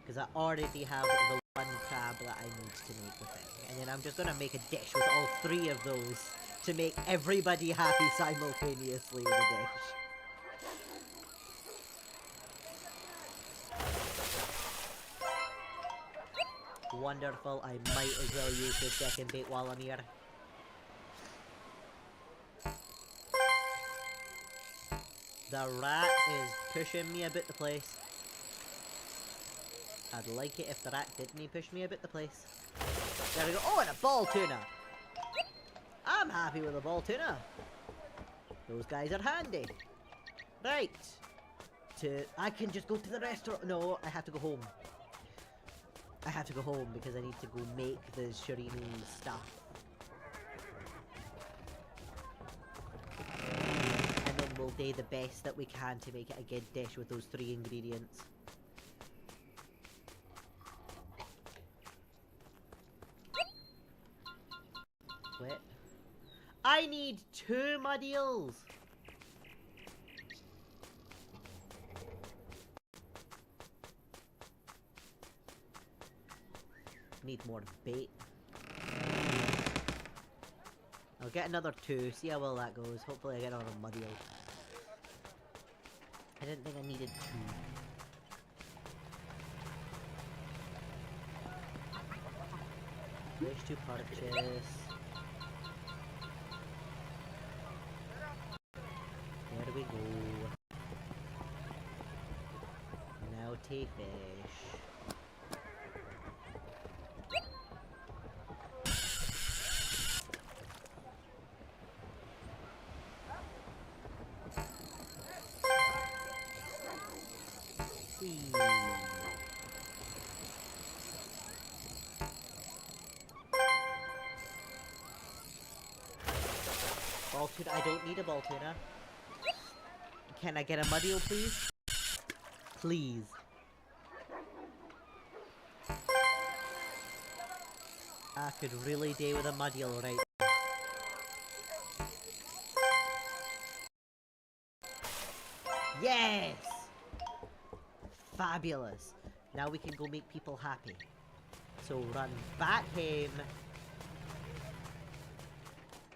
Because I already have the 1 crab that I need to make the thing. And then I'm just gonna make a dish with all 3 of those to make everybody happy simultaneously with a dish. Wonderful, I might as well use the 2nd bait while I'm here. The rat is pushing me about the place. I'd like it if the rat didn't push me about the place. There we go. Oh, and a ball tuna! I'm happy with a ball tuna. Those guys are handy. Right. I can just go to the restaurant. No, I have to go home. I have to go home because I need to go make the Shirinu stuff. And then we'll do the best that we can to make it a good dish with those 3 ingredients. What? I need 2 mud eels! Need more bait. I'll get another 2, see how well that goes. Hopefully I get on a mud eel. I didn't think I needed 2. Wish to purchase. There we go. Now take fish. Ball tuna. I don't need a ball tuna. Can I get a mud eel, please? Please. I could really do with a mud eel right now. Yes! Fabulous. Now we can go make people happy. So run back home.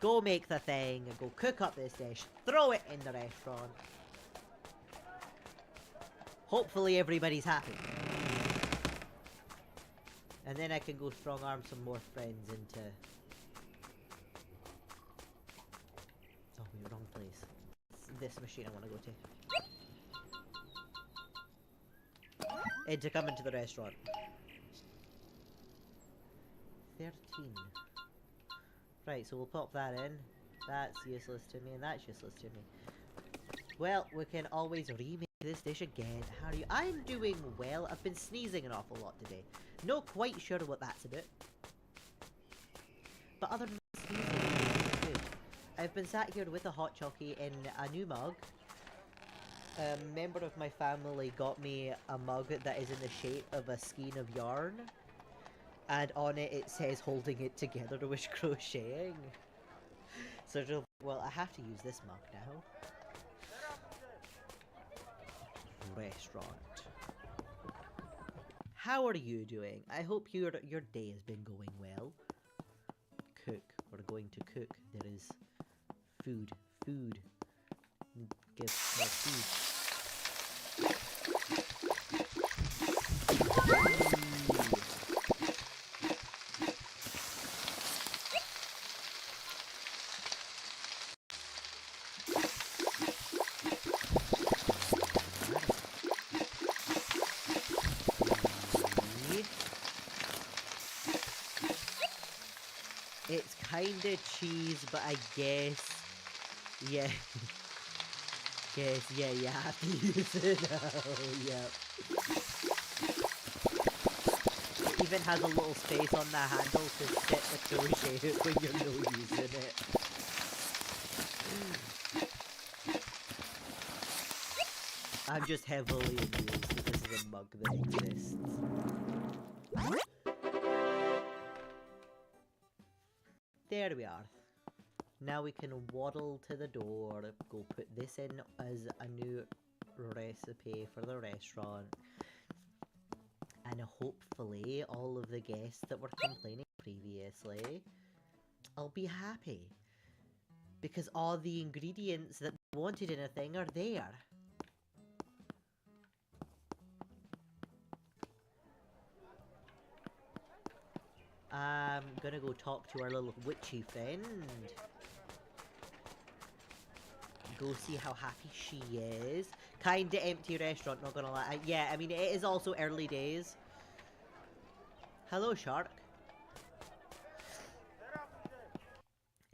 Go make the thing, and go cook up this dish, throw it in the restaurant. Hopefully everybody's happy. And then I can go strong arm some more friends into... Oh, wait, wrong place. It's this machine I want to go to. And to come into the restaurant. 13. Right, so we'll pop that in. That's useless to me, and that's useless to me. Well, we can always remake this dish again. How are you? I'm doing well. I've been sneezing an awful lot today. Not quite sure what that's about. But other than sneezing, it's good. I've been sat here with a hot chockey in a new mug. A member of my family got me a mug that is in the shape of a skein of yarn. And on it, it says holding it together with crocheting. So, well, I have to use this mug now. Restaurant. How are you doing? I hope your day has been going well. Cook. We're going to cook. There is food. Food. Give more food. It's kinda cheese, but I guess, yeah, yeah, you have to use it now, yep. It even has a little space on the handle to sit the crochet when you're not using it. I'm just heavily amused that this is a mug that exists. There we are. Now we can waddle to the door, go put this in as a new recipe for the restaurant. And hopefully all of the guests that were complaining previously, I'll be happy. Because all the ingredients that they wanted in a thing are there. I'm gonna go talk to our little witchy friend. Go see how happy she is. Kinda empty restaurant, not gonna lie. Yeah, I mean, it is also early days. Hello, shark.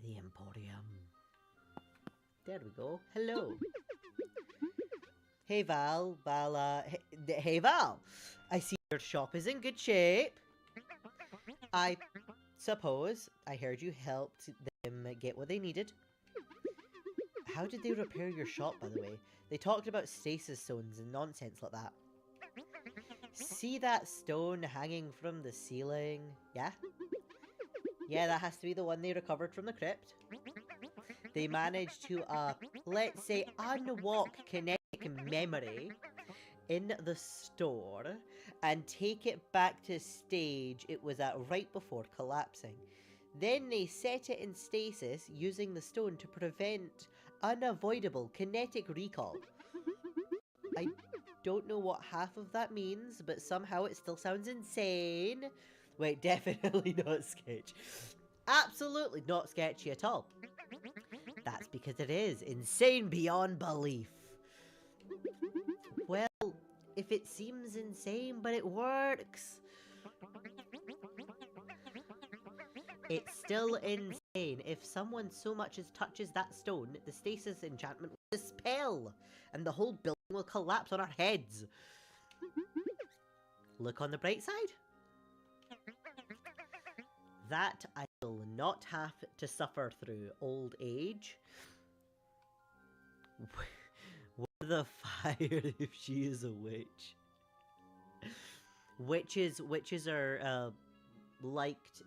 The Emporium. There we go. Hello. Hey Val, hey Val! I see your shop is in good shape. I suppose I heard you helped them get what they needed. How did they repair your shop, by the way? They talked about stasis zones and nonsense like that. See that stone hanging from the ceiling? Yeah? Yeah, that has to be the one they recovered from the crypt. They managed to, let's say, unwalk kinetic memory in the store and take it back to stage it was at right before collapsing. Then they set it in stasis using the stone to prevent unavoidable kinetic recall. I don't know what half of that means, but somehow it still sounds insane. Wait, definitely not sketch. Absolutely not sketchy at all. That's because it is insane beyond belief. Well, if it seems insane, but it works. It's still insane. If someone so much as touches that stone, the stasis enchantment will dispel, and the whole building will collapse on our heads. Look on the bright side. That I will not have to suffer through old age. What the fire if she is a witch? Witches are liked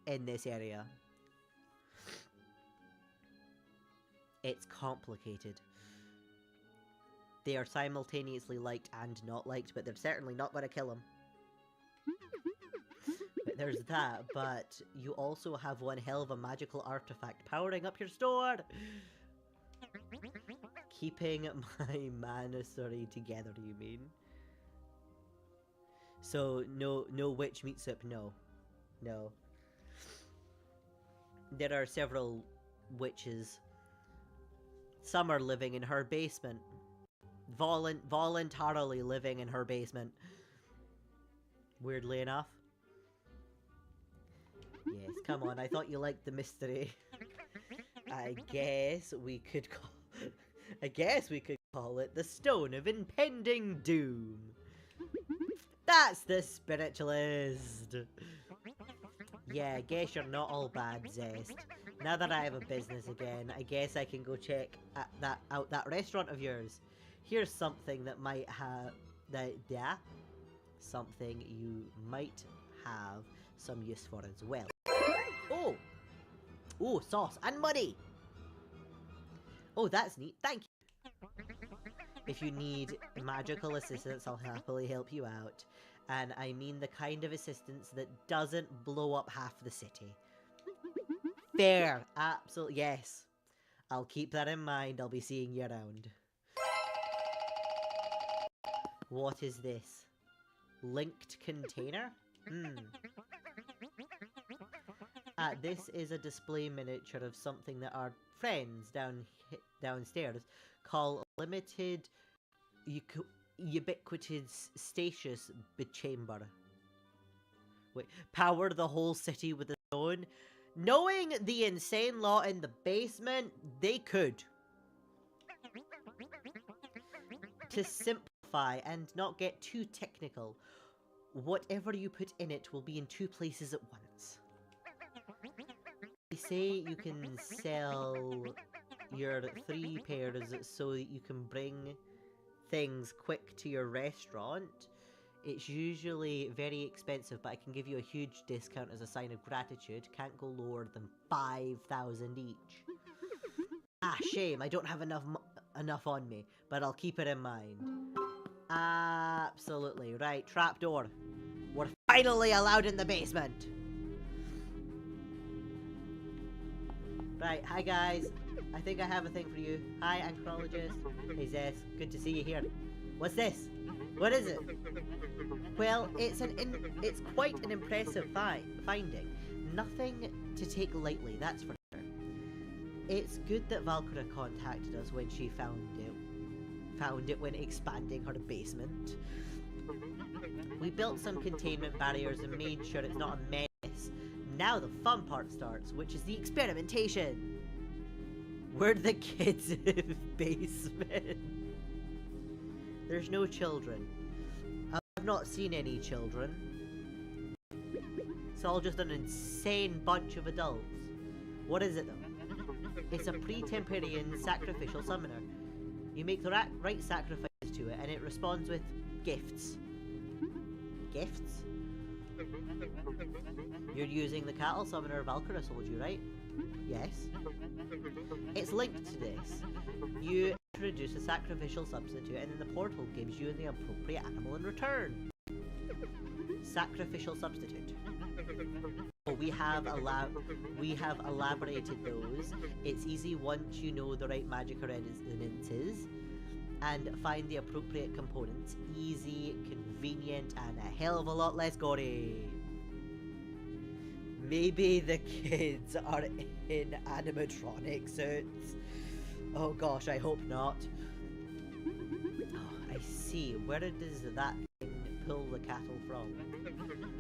in this area. It's complicated. They are simultaneously liked and not liked, but they're certainly not going to kill him. There's that, but you also have one hell of a magical artifact powering up your store! Keeping my managerie together, you mean? So, no witch meat soup, no. No. There are several witches. Some are living in her basement. Voluntarily living in her basement. Weirdly enough. Yes, come on, I thought you liked the mystery. I guess we could call it the Stone of Impending Doom. That's the spiritualist. Yeah, I guess you're not all bad, Zest. Now that I have a business again, I guess I can go check out that restaurant of yours. Here's something that might have something you might have some use for as well. Oh, sauce and money. Oh, that's neat. Thank you. If you need magical assistance, I'll happily help you out. And I mean the kind of assistance that doesn't blow up half the city. Fair. Absolutely. Yes. I'll keep that in mind. I'll be seeing you around. What is this? Linked container? This is a display miniature of something that our friends downstairs call limited ubiquitous stasis chamber. Wait, power the whole city with a stone? Knowing the insane law in the basement, they could. To simplify and not get too technical, whatever you put in it will be in 2 places at once. They say you can sell your 3 pairs so that you can bring things quick to your restaurant. It's usually very expensive, but I can give you a huge discount as a sign of gratitude. Can't go lower than 5,000 each. Ah, shame, I don't have enough on me, but I'll keep it in mind. Absolutely. Right, trapdoor. We're finally allowed in the basement. Right, hi guys. I think I have a thing for you. Hi, anchorologist. Hey Zess, good to see you here. What's this? What is it? Well, it's quite an impressive finding. Nothing to take lightly, that's for sure. It's good that Valkyra contacted us when she found it when expanding her basement. We built some containment barriers and made sure it's not a mess. Now the fun part starts, which is the experimentation. We're the kids in the basement. There's no children. I've not seen any children. It's all just an insane bunch of adults. What is it though? It's a pre-Temperian sacrificial summoner. You make the right sacrifice to it and it responds with gifts. Gifts? You're using the cattle summoner Valkyra told you, right? Yes. It's linked to this. You introduce a sacrificial substitute and then the portal gives you the appropriate animal in return. Sacrificial substitute. Oh, we have elaborated those. It's easy once you know the right magic resonances and find the appropriate components. Easy, convenient, and a hell of a lot less gory. Maybe the kids are in animatronic suits. Oh gosh, I hope not. Oh, I see. Where does that thing pull the cattle from?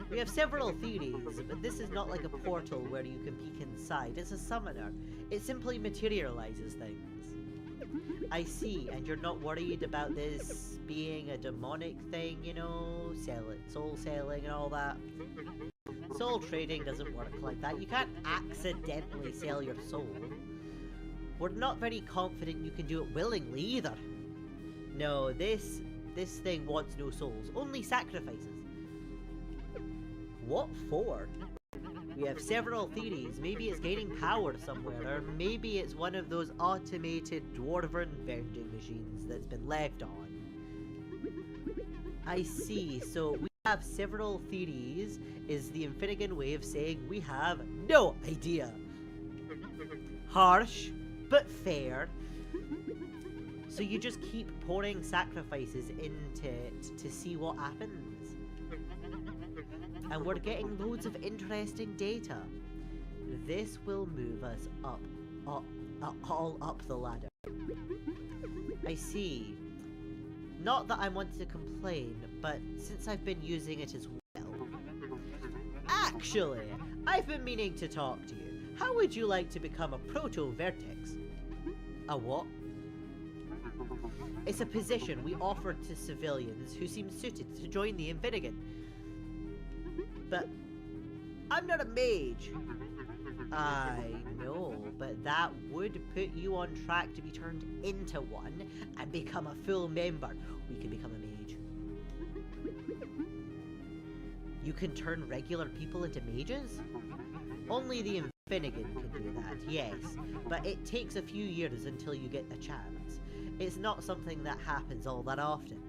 We have several theories, but this is not like a portal where you can peek inside. It's a summoner. It simply materializes things. I see, and you're not worried about this being a demonic thing, you know? Soul selling and all that. Soul trading doesn't work like that. You can't accidentally sell your soul. We're not very confident you can do it willingly either. No, this thing wants no souls, only sacrifices. What for? We have several theories. Maybe it's gaining power somewhere, or maybe it's one of those automated dwarven vending machines that's been left on. I see, so we have several theories is the Infinigan way of saying we have no idea. Harsh, but fair. So you just keep pouring sacrifices into it to see what happens. And we're getting loads of interesting data. This will move us all up the ladder. I see. Not that I want to complain, but since I've been using it as well. Actually, I've been meaning to talk to you. How would you like to become a proto-vertex? A what? It's a position we offer to civilians who seem suited to join the Infinigan. But I'm not a mage. I know, but that would put you on track to be turned into one and become a full member. We can become a mage. You can turn regular people into mages? Only the Infinigan can do that, yes, but it takes a few years until you get the chance. It's not something that happens all that often.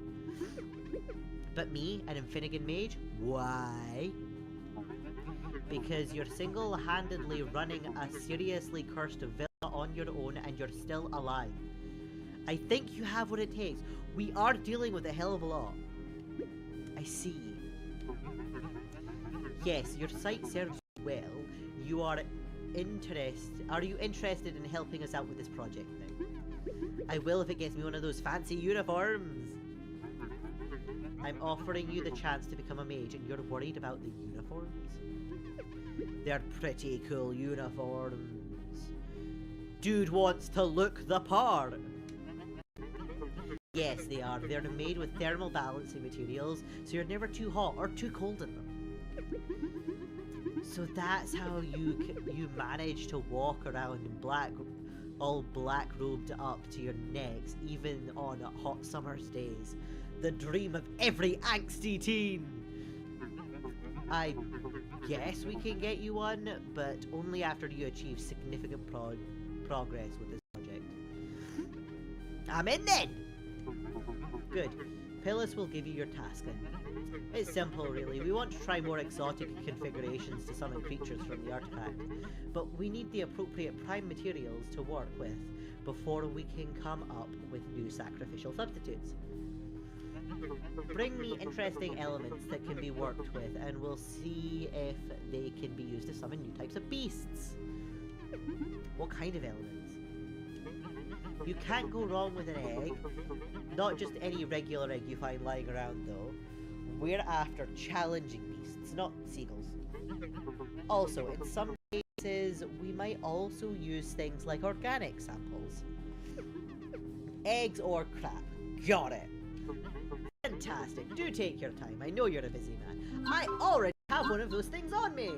But me, an Infinigan mage? Why? Because you're single-handedly running a seriously cursed villa on your own and you're still alive. I think you have what it takes. We are dealing with a hell of a lot. I see. Yes, your site serves you well. Are you interested in helping us out with this project then? I will if it gets me one of those fancy uniforms. I'm offering you the chance to become a mage and you're worried about the uniforms? They're pretty cool uniforms. Dude wants to look the part. Yes, they are. They're made with thermal balancing materials, so you're never too hot or too cold in them. So that's how you manage to walk around in all black robed up to your necks, even on hot summer's days. The dream of every angsty teen. I guess we can get you one, but only after you achieve significant progress with this project. I'm in then! Good. Pillis will give you your task then. It's simple really. We want to try more exotic configurations to summon creatures from the artifact, but we need the appropriate prime materials to work with before we can come up with new sacrificial substitutes. Bring me interesting elements that can be worked with, and we'll see if they can be used to summon new types of beasts. What kind of elements? You can't go wrong with an egg. Not just any regular egg you find lying around, though. We're after challenging beasts, not seagulls. Also, in some cases, we might also use things like organic samples. Eggs or crap. Got it. Fantastic. Do take your time. I know you're a busy man. I already have one of those things on me.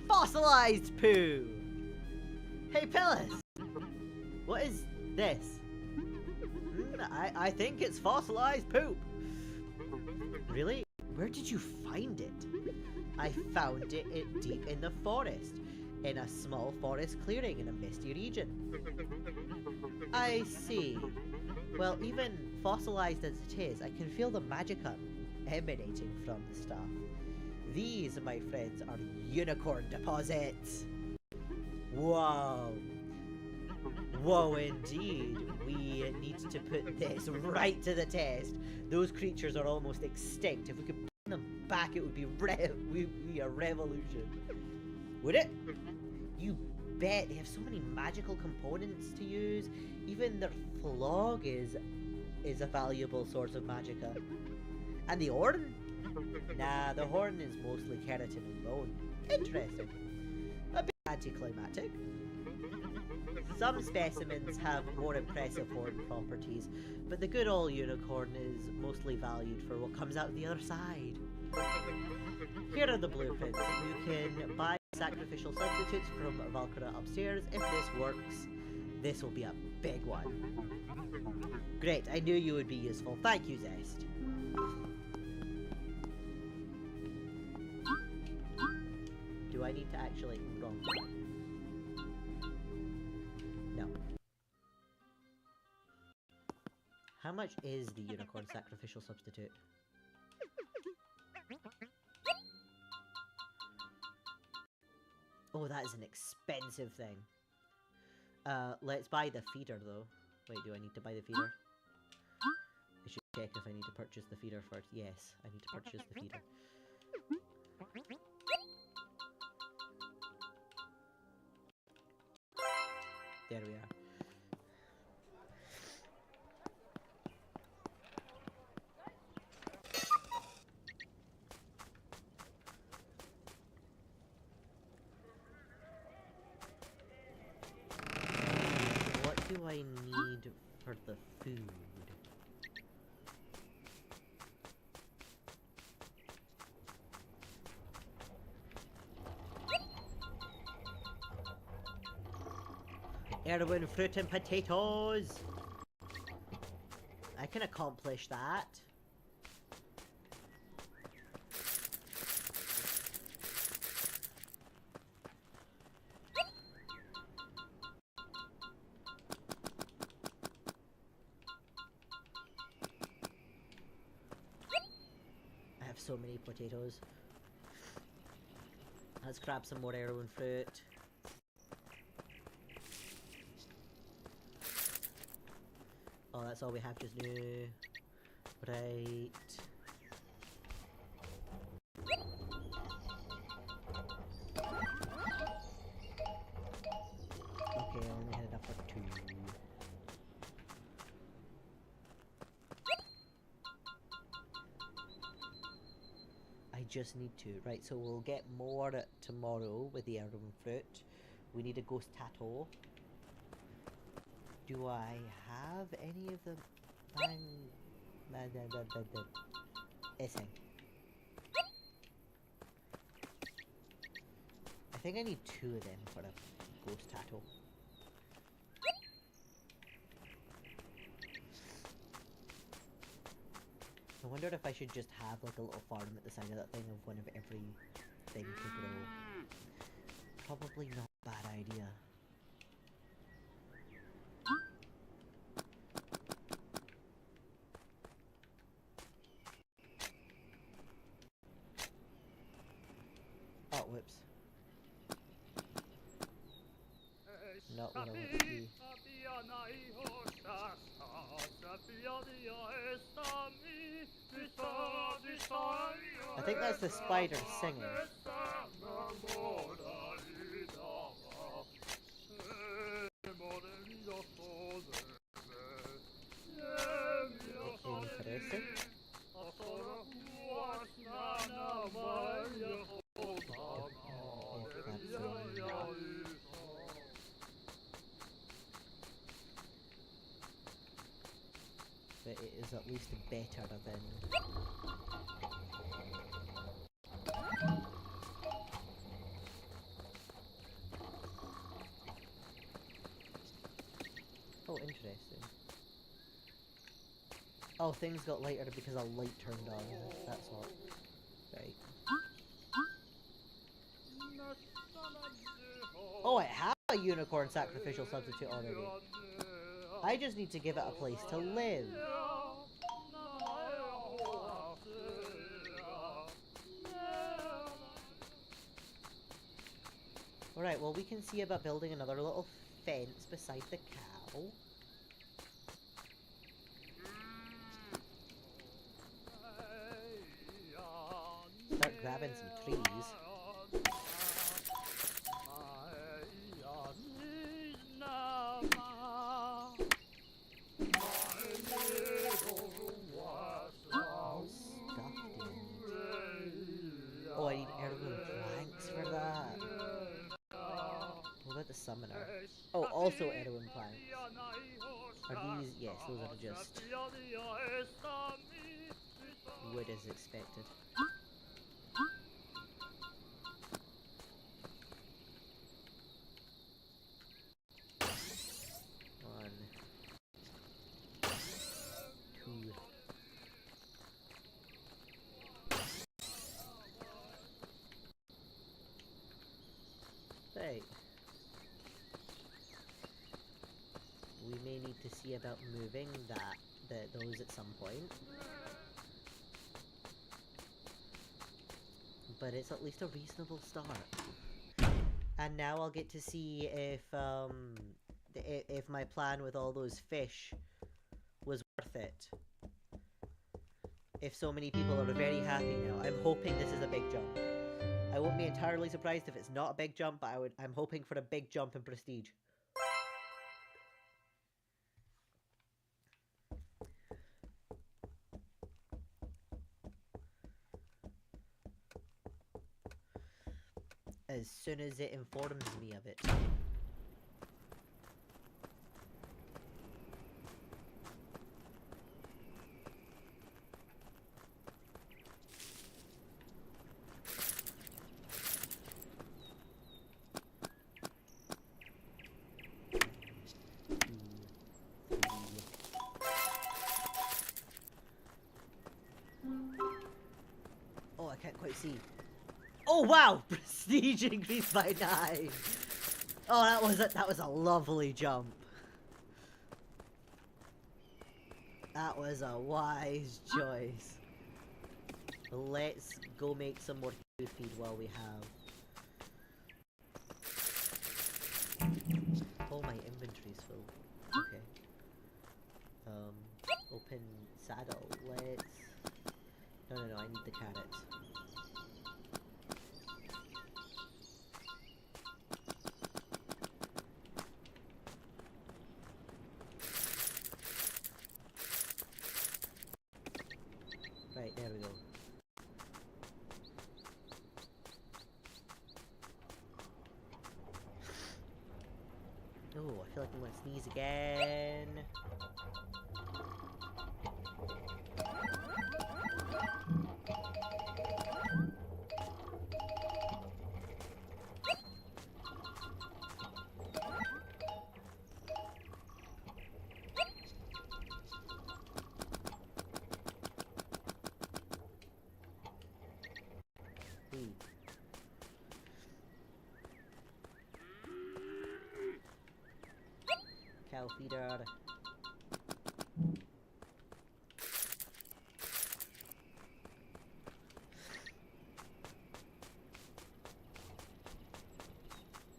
Fossilized poo. Hey, Pillis. What is this? I think it's fossilized poop. Really? Where did you find it? I found it deep in the forest, in a small forest clearing in a misty region. I see. Well, even fossilized as it is, I can feel the magicka emanating from the stuff. These, my friends, are unicorn deposits. Whoa. Whoa, indeed. We need to put this right to the test. Those creatures are almost extinct. If we could bring them back, it would be a revolution. Would it? You bet. They have so many magical components to use. Even their flog is a valuable source of magicka. And the horn? Nah, the horn is mostly keratin and bone. Interesting. A bit anticlimactic. Some specimens have more impressive horn properties, but the good old unicorn is mostly valued for what comes out the other side. Here are the blueprints. You can buy sacrificial substitutes from Valkyra upstairs. If this works, this will be a big one. Great, I knew you would be useful. Thank you, Zest. Do I need to actually... Wrong. No. How much is the unicorn sacrificial substitute? Oh, that is an expensive thing. Let's buy the feeder, though. Wait, do I need to buy the feeder? I should check if I need to purchase the feeder first. Yes, I need to purchase the feeder. There we are. What do I need for the food? Erwin, fruit and potatoes! I can accomplish that. I have so many potatoes. Let's grab some more Erwin fruit. Oh, that's all we have just now. Right. Okay, I only had enough for 2. I just need to. Right, so we'll get more tomorrow with the heirloom fruit. We need a ghost tattoo. Do I have any of the essing? I think I need 2 of them for a ghost tattoo. I wonder if I should just have like a little farm at the side of that thing of one of every thing to grow. Probably not a bad idea. Oh, whoops. Not what I want to do. I think that's the spider singing. Interesting. But it is is at least better than... Oh, interesting. Oh, things got lighter because a light turned on. That's what. Right. Oh, I have a unicorn sacrificial substitute already. I just need to give it a place to live. Alright, well we can see about building another little fence beside the cow. Start grabbing some trees. Oh, I need heirloom planks for that. What about the summoner? Oh, also heirloom planks. Are these? Yes, those are just wood as expected. One, two. Right. We may need to see about moving those at some point. But it's at least a reasonable start. And now I'll get to see if my plan with all those fish was worth it. If so many people are very happy now. I'm hoping this is a big jump. I won't be entirely surprised if it's not a big jump, but I'm hoping for a big jump in prestige. As soon as it informs me of it. Oh, I can't quite see. Oh wow! Prestige increased by 9. Oh, that was a lovely jump. That was a wise choice. Let's go make some more food feed while we have. Oh, my inventory's full. Okay. Open saddle. Let's. No, I need the carrots. Right, there we go. Oh, I feel like I'm gonna sneeze again. Cow feeder.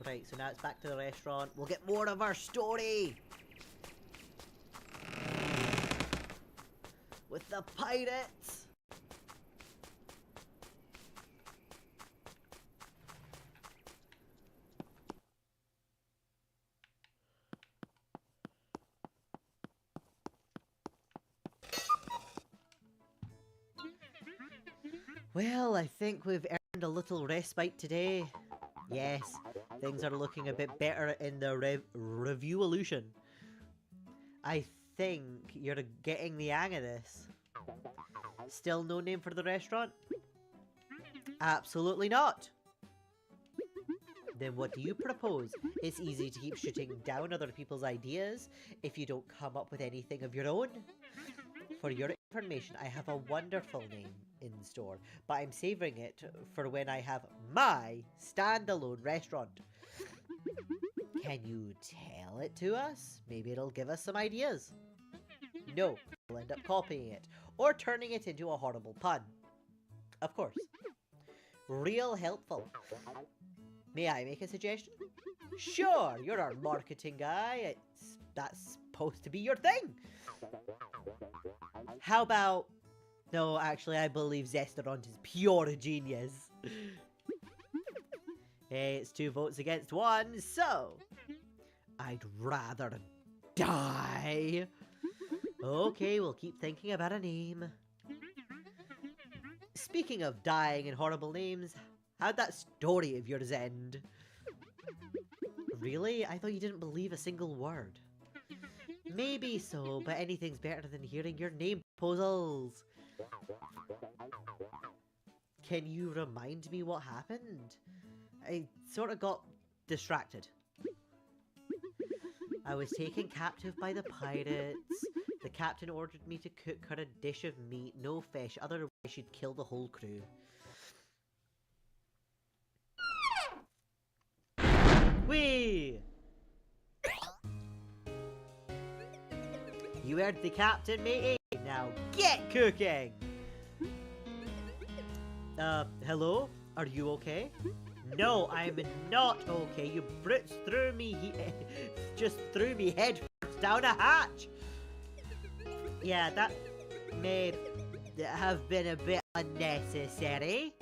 Right, so now it's back to the restaurant. We'll get more of our story! With the pirates! Well, I think we've earned a little respite today. Yes, things are looking a bit better in the Reviewolution. I think you're getting the hang of this. Still no name for the restaurant? Absolutely not! Then what do you propose? It's easy to keep shooting down other people's ideas if you don't come up with anything of your own. For your information, I have a wonderful name in store, but I'm saving it for when I have my standalone restaurant. Can you tell it to us? Maybe it'll give us some ideas. No, we'll end up copying it, or turning it into a horrible pun. Of course. Real helpful. May I make a suggestion? Sure, you're our marketing guy. That's supposed to be your thing. How about... No, actually, I believe Zesterant is pure genius. Hey, it's 2 votes against 1, so... I'd rather die. Okay, we'll keep thinking about a name. Speaking of dying and horrible names, how'd that story of yours end? Really? I thought you didn't believe a single word. Maybe so, but anything's better than hearing your name proposals. Can you remind me what happened? I sort of got distracted. I was taken captive by the pirates. The captain ordered me to cook her a dish of meat, no fish, otherwise she'd kill the whole crew. Whee! You heard the captain, matey. Now get cooking! Hello? Are you okay? No, I'm not okay. You brutes threw me just threw me head first down a hatch. Yeah, that may have been a bit unnecessary.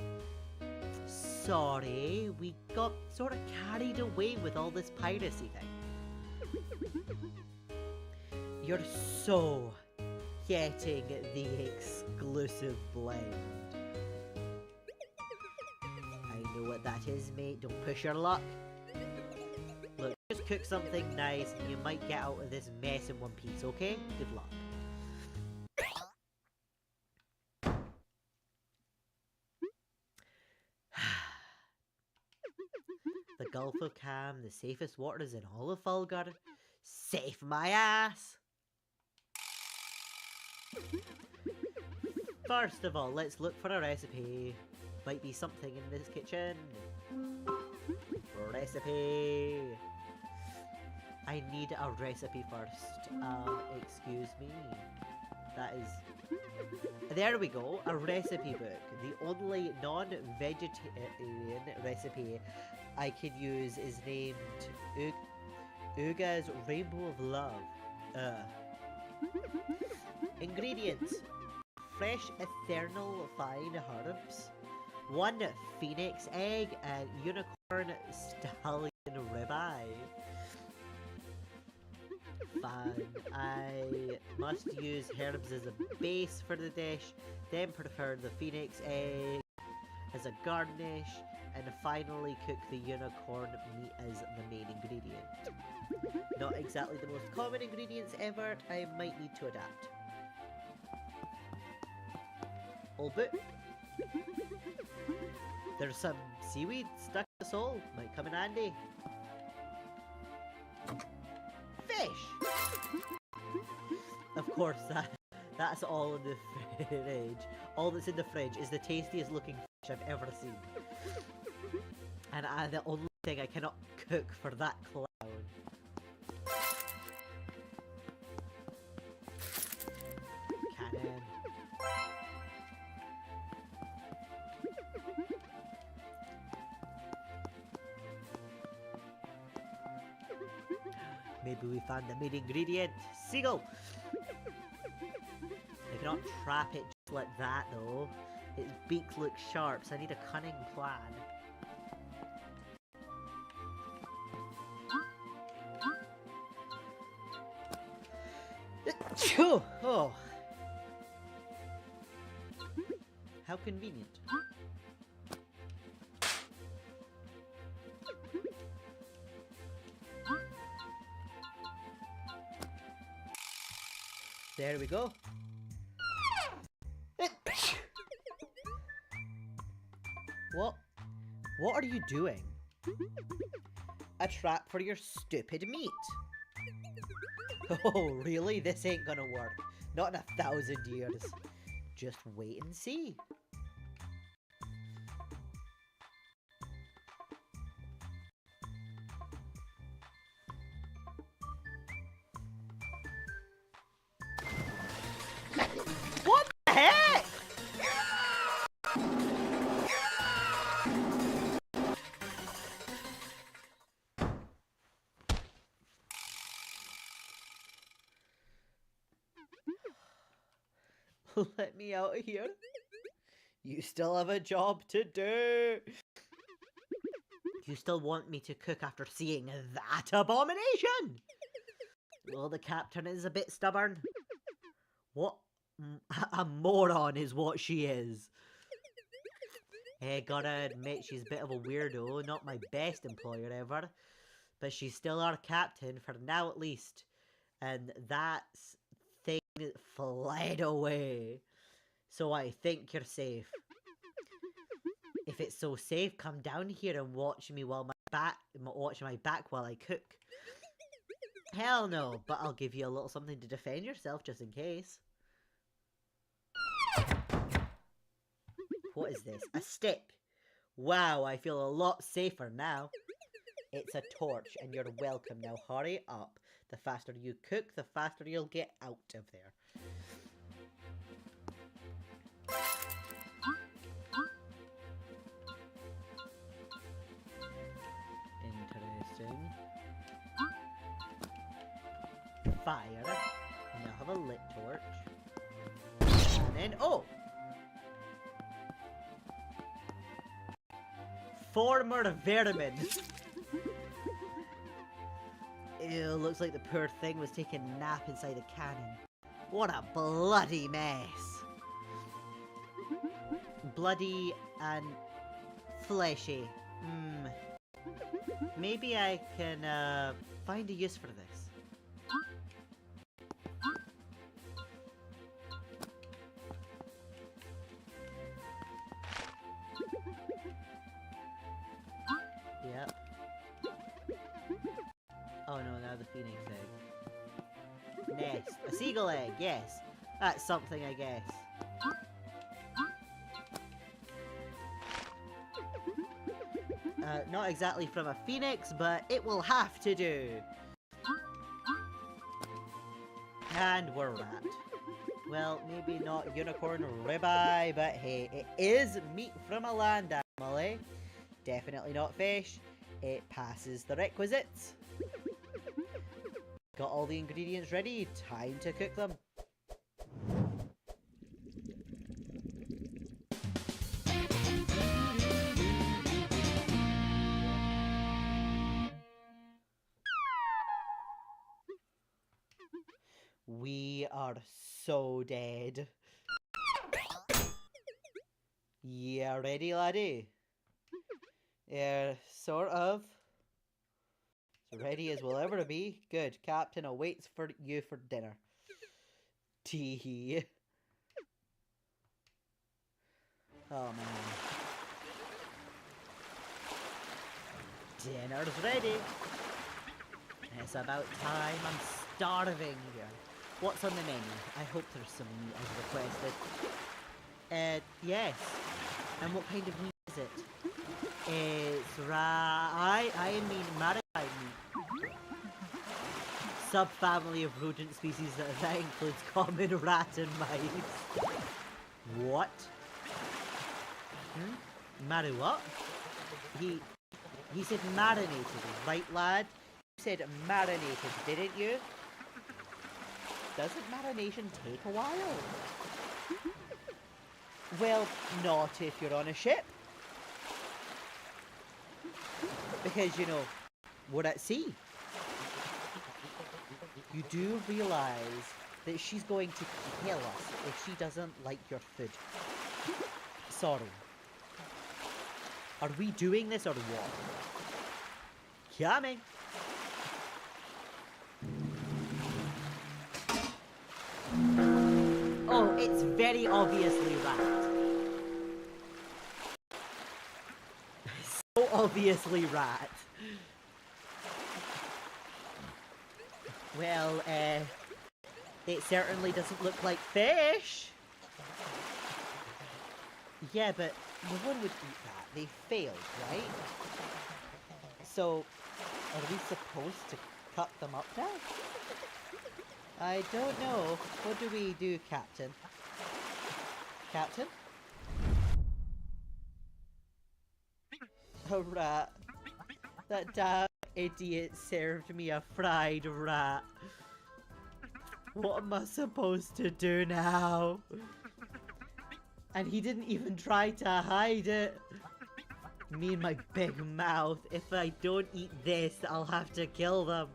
Sorry, we got sort of carried away with all this piracy thing. You're so getting the exclusive blend. I know what that is, mate. Don't push your luck. Look, just cook something nice and you might get out of this mess in one piece, okay? Good luck. The Gulf of Cam, the safest waters in all of Fulgur. Safe my ass! First of all, let's look for a recipe. Might be something in this kitchen. Recipe! I need a recipe first. Excuse me. That is... There we go, a recipe book. The only non-vegetarian recipe I can use is named Uga's Rainbow of Love. Ingredients. Fresh ethereal fine herbs. 1 phoenix egg and unicorn stallion ribeye. Fine. I must use herbs as a base for the dish, then prepare the phoenix egg as a garnish, and finally cook the unicorn meat as the main ingredient. Not exactly the most common ingredients ever, I might need to adapt. Old book. There's some seaweed stuck in the sole, might come in handy. Fish! Of course, that's all in the fridge. All that's in the fridge is the tastiest looking fish I've ever seen. And the only thing I cannot cook for that clown. Cannon. Maybe we found the main ingredient. Seagull! I cannot trap it just like that though. Its beak looks sharp, so I need a cunning plan. Oh! How convenient. There we go. What? What are you doing? A trap for your stupid meat. Oh, really? This ain't gonna work. Not in 1,000 years. Just wait and see. What the heck? Let me out of here. You still have a job to do. You still want me to cook after seeing that abomination? Well, the captain is a bit stubborn. What a moron is what she is. Hey, gotta admit she's a bit of a weirdo, not my best employer ever. But she's still our captain, for now at least. And that's thing fled away. So I think you're safe. If it's so safe, come down here and watch me while watch my back while I cook. Hell no, but I'll give you a little something to defend yourself just in case. What is this? A stick. Wow, I feel a lot safer now. It's a torch and you're welcome. Now hurry up. The faster you cook, the faster you'll get out of there. Interesting. Fire. Now have a lit torch. And then, oh! Former vermin. Ew, looks like the poor thing was taking a nap inside a cannon. What a bloody mess. Bloody and fleshy. Maybe I can find a use for this. Yep. Oh no, now the phoenix egg. Nest. A seagull egg, yes. That's something, I guess. Not exactly from a phoenix, but it will have to do. And we're wrapped. Well, maybe not unicorn ribeye, but hey, it is meat from a land animal, eh? Definitely not fish. It passes the requisites. Got all the ingredients ready. Time to cook them. We are so dead. Yeah, ready, laddie? Yeah, sort of. As ready as we'll ever be. Good. Captain awaits for you for dinner. Tee. Oh, man. Dinner's ready. It's about time. I'm starving here. What's on the menu? I hope there's some meat as requested. Yes. And what kind of meat is it? It's I mean maritime meat. Subfamily of rodent species that includes common rat and mice. What? Maru what? He said marinated, right lad? You said marinated, didn't you? Doesn't marination take a while? Well, not if you're on a ship. Because, you know, we're at sea. You do realise that she's going to kill us if she doesn't like your food. Sorry. Are we doing this or what? Coming. It's very obviously rat. So obviously rat. Well, it certainly doesn't look like fish. Yeah, but no one would eat that. They failed, right? So, are we supposed to cut them up now? I don't know. What do we do, Captain? Captain? A rat. That damn idiot served me a fried rat. What am I supposed to do now? And he didn't even try to hide it. Me and my big mouth. If I don't eat this, I'll have to kill them.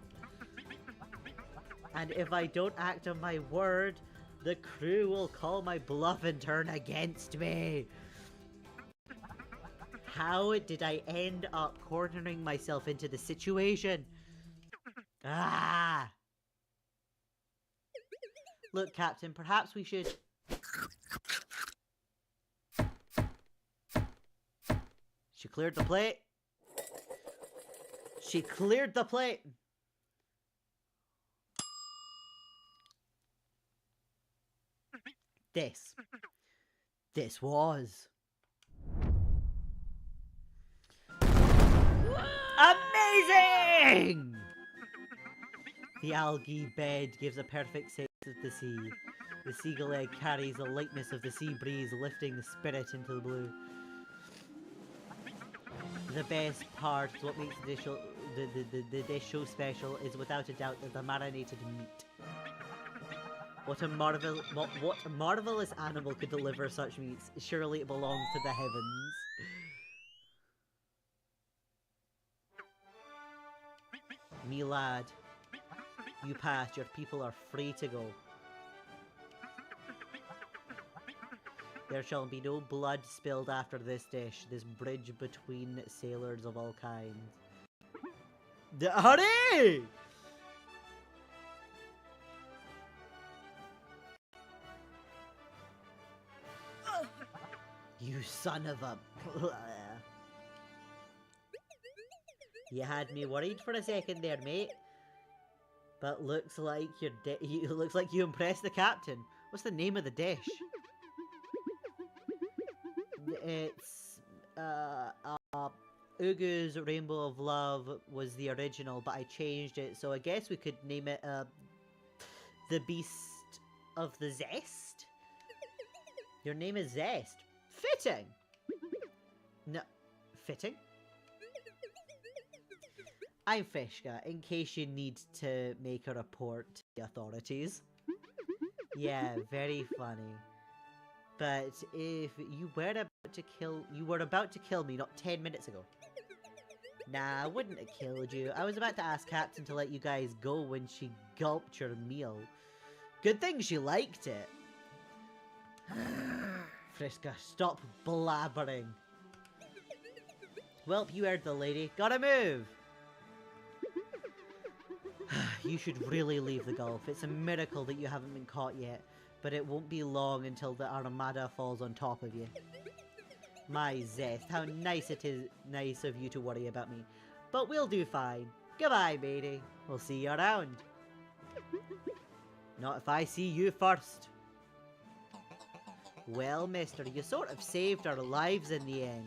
And if I don't act on my word, the crew will call my bluff and turn against me. How did I end up cornering myself into the situation? Ah! Look, Captain, perhaps we should... She cleared the plate. She cleared the plate. This was amazing! The algae bed gives a perfect sense of the sea. The seagull egg carries the lightness of the sea breeze, lifting the spirit into the blue. The best part, what makes the dish so special, is without a doubt the marinated meat. What a marvelous animal could deliver such meats? Surely it belongs to the heavens. Me lad, you passed. Your people are free to go. There shall be no blood spilled after this dish, this bridge between sailors of all kinds. Hurry! You son of a... You had me worried for a second there, mate. But looks like looks like you impressed the captain. What's the name of the dish? It's Ugu's Rainbow of Love was the original, but I changed it, so I guess we could name it the Beast of the Zest. Your name is Zest. Fitting. No, fitting. I'm Fishka, in case you need to make a report to the authorities. Yeah, very funny. But if you were about to kill me not 10 minutes ago. Nah, I wouldn't have killed you. I was about to ask Captain to let you guys go when she gulped your meal. Good thing she liked it. Friska, stop blabbering. Welp, you heard the lady. Gotta move! You should really leave the Gulf. It's a miracle that you haven't been caught yet. But it won't be long until the Armada falls on top of you. My Zest, how nice of you to worry about me. But we'll do fine. Goodbye, matey. We'll see you around. Not if I see you first. Well, mister, you sort of saved our lives in the end.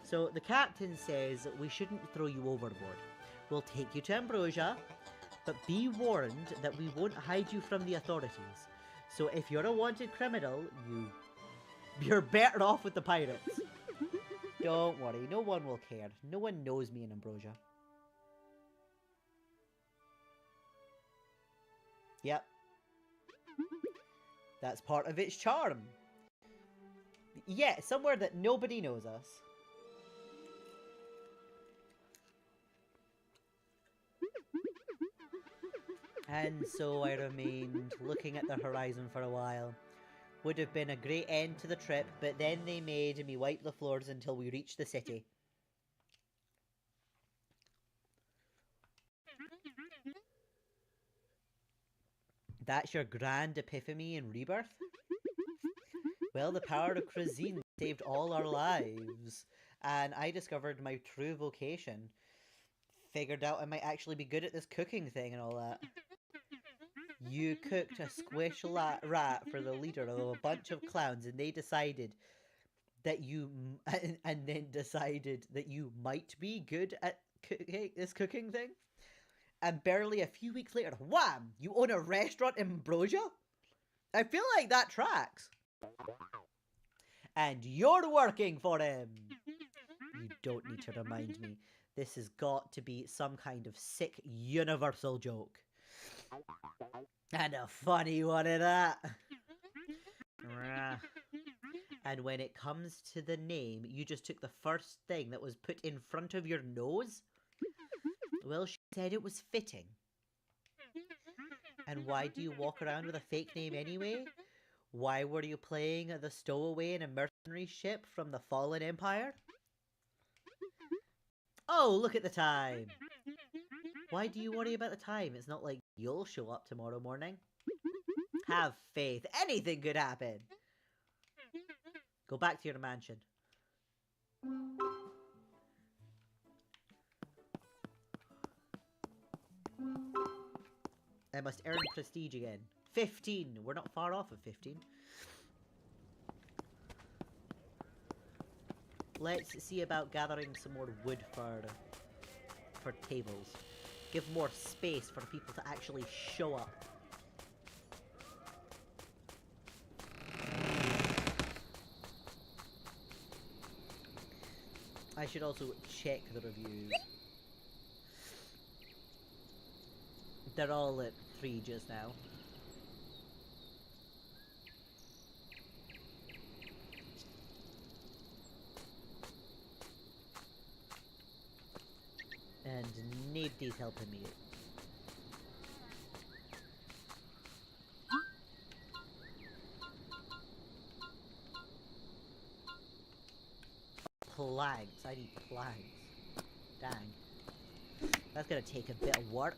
So the captain says we shouldn't throw you overboard. We'll take you to Ambrosia, but be warned that we won't hide you from the authorities. So if you're a wanted criminal, you're better off with the pirates. Don't worry, no one will care. No one knows me in Ambrosia. Yep. That's part of its charm. Yeah, somewhere that nobody knows us. And so I remained looking at the horizon for a while. Would have been a great end to the trip, but then they made me wipe the floors until we reached the city. That's your grand epiphany and rebirth? Well, the power of cuisine saved all our lives. And I discovered my true vocation. Figured out I might actually be good at this cooking thing and all that. You cooked a squish rat for the leader of a bunch of clowns, and they decided that you and then decided that you might be good at this cooking thing. And barely a few weeks later, wham! You own a restaurant in Ambrosia? I feel like that tracks. And you're working for him. You don't need to remind me. This has got to be some kind of sick universal joke. And a funny one at that. And when it comes to the name, you just took the first thing that was put in front of your nose? Well, she said it was fitting. And why do you walk around with a fake name anyway? Why were you playing the stowaway in a mercenary ship from the fallen empire? Oh, look at the time. Why do you worry about the time? It's not like you'll show up tomorrow morning. Have faith. Anything could happen. Go back to your mansion. I must earn prestige again. 15. We're not far off of 15. Let's see about gathering some more wood for tables. Give more space for people to actually show up. I should also check the reviews. They're all at 3 just now. And nobody's helping me. Planks. I need planks. Dang. That's gonna take a bit of work.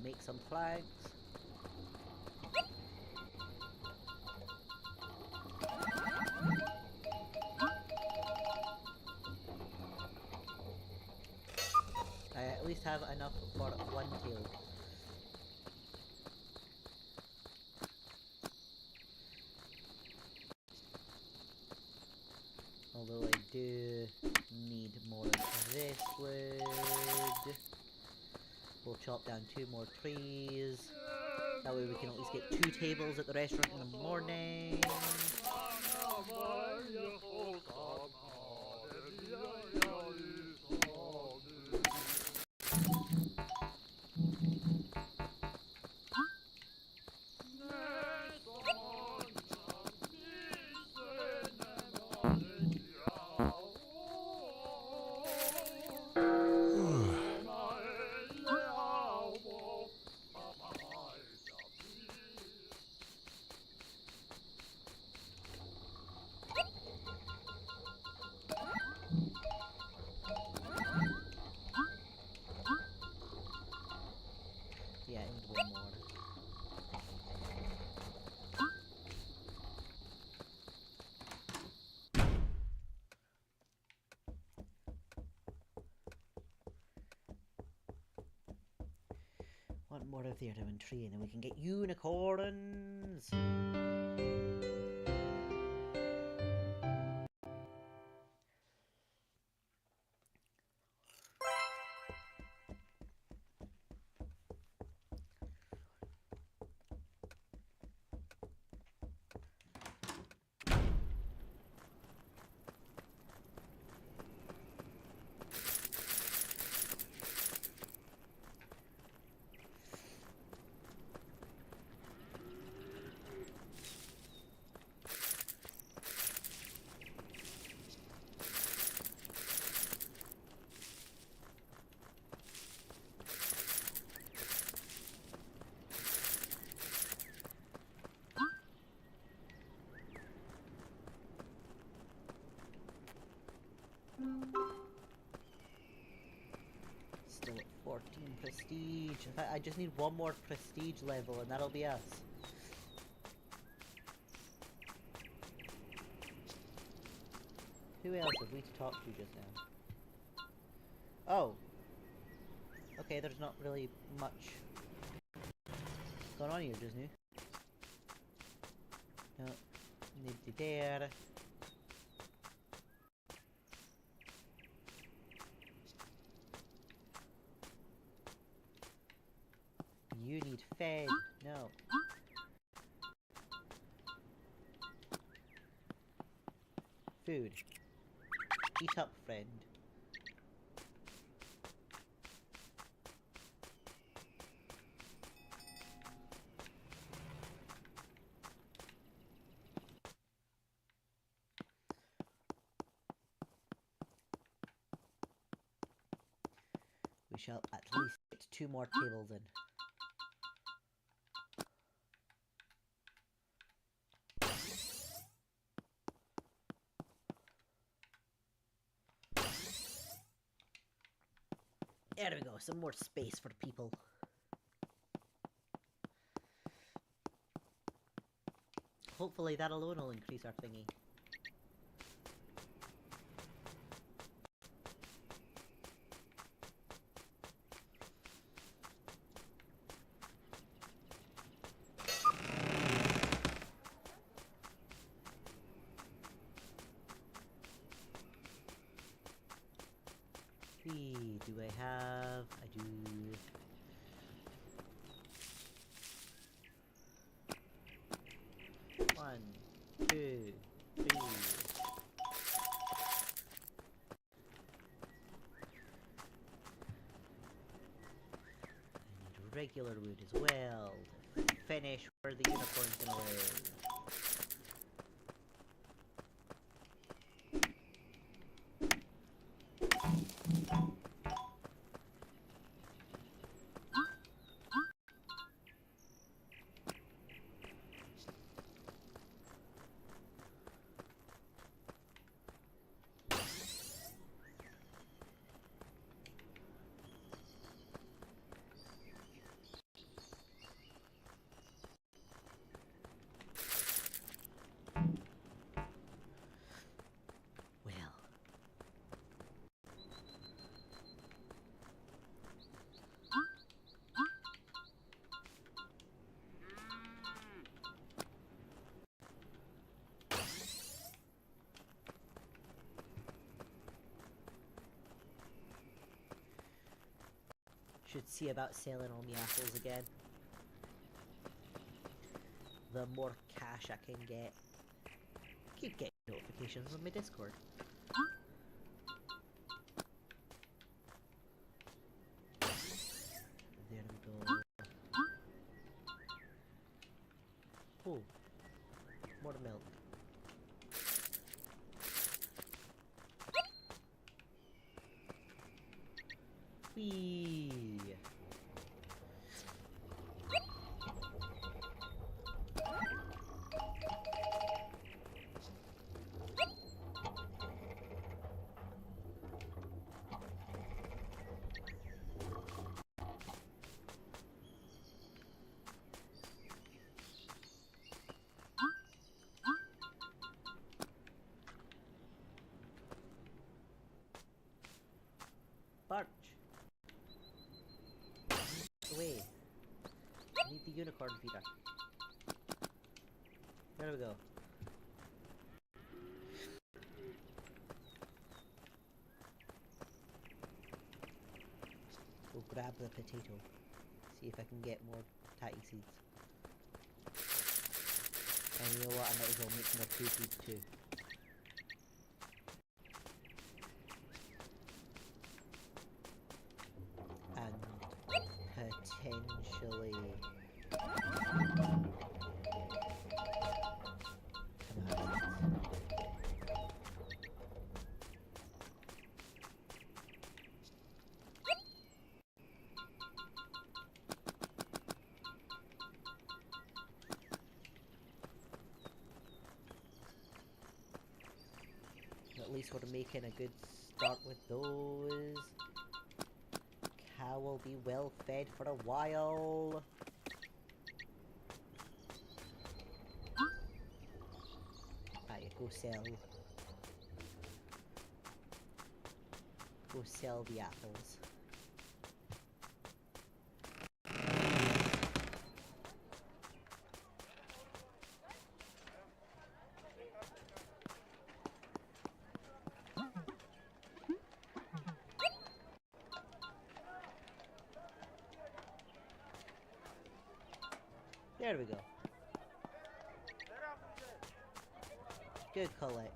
Make some planks. I at least have enough for one tail. Although I do need more of this wood. We'll chop down 2 more trees. That way we can at least get 2 tables at the restaurant in the morning. One more of the ottoman tree and then we can get unicorns! Still at 14 prestige. I just need one more prestige level and that'll be us. Who else have we talked to just now? Oh! Okay, there's not really much going on here, just new. No, need to there. You need fed. No. Food. Eat up, friend. We shall at least get 2 more tables in. There we go, some more space for people. Hopefully that alone will increase our thingy. Do I have? I do. One, two, three. I need regular wood as well to finish where the unicorn's gonna live. Should see about selling all my apples again. The more cash I can get. Keep getting notifications on my Discord. There we go. Oh, more milk. Whee! Barch! Away! I need the unicorn feeder. There we go. We'll grab the potato. See if I can get more tatty seeds. And you know what? I might as well make more pea seeds too. Potentially at least we're making a good start with those. Cow will be well fed for a while. Right, go sell. Go sell the apples. There we go. Good collection.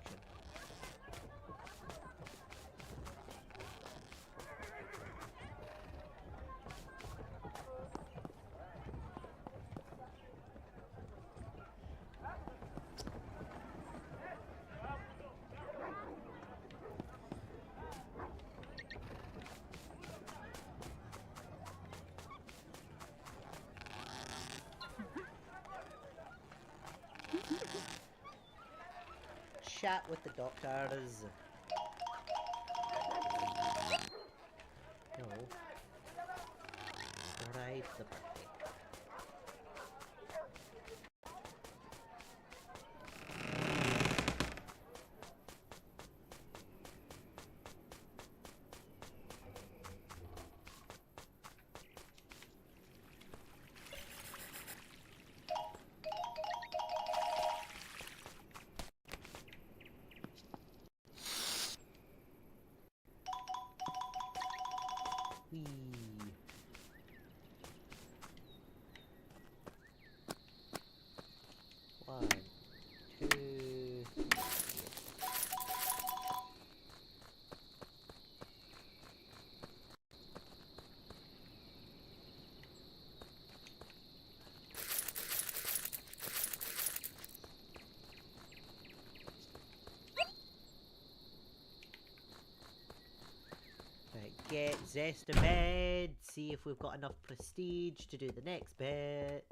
Chat with the doctors. No. Ride the party. Whee. One, two, three. Right, get Zest to bed, see if we've got enough prestige to do the next bit.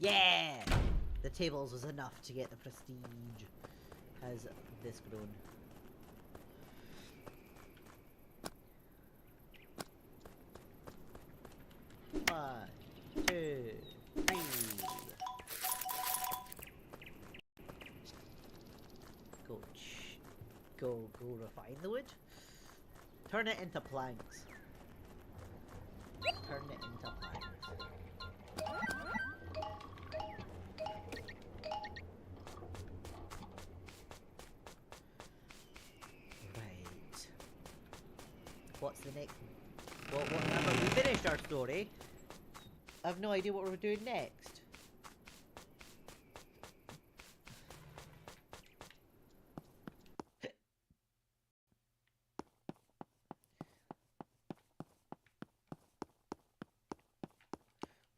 Yeah! The tables was enough to get the prestige. Has this grown? One, two, three. Go refine the wood. Turn it into planks. Turn it into planks. Right. What's the next? Well, whatever. We finished our story. I have no idea what we're doing next.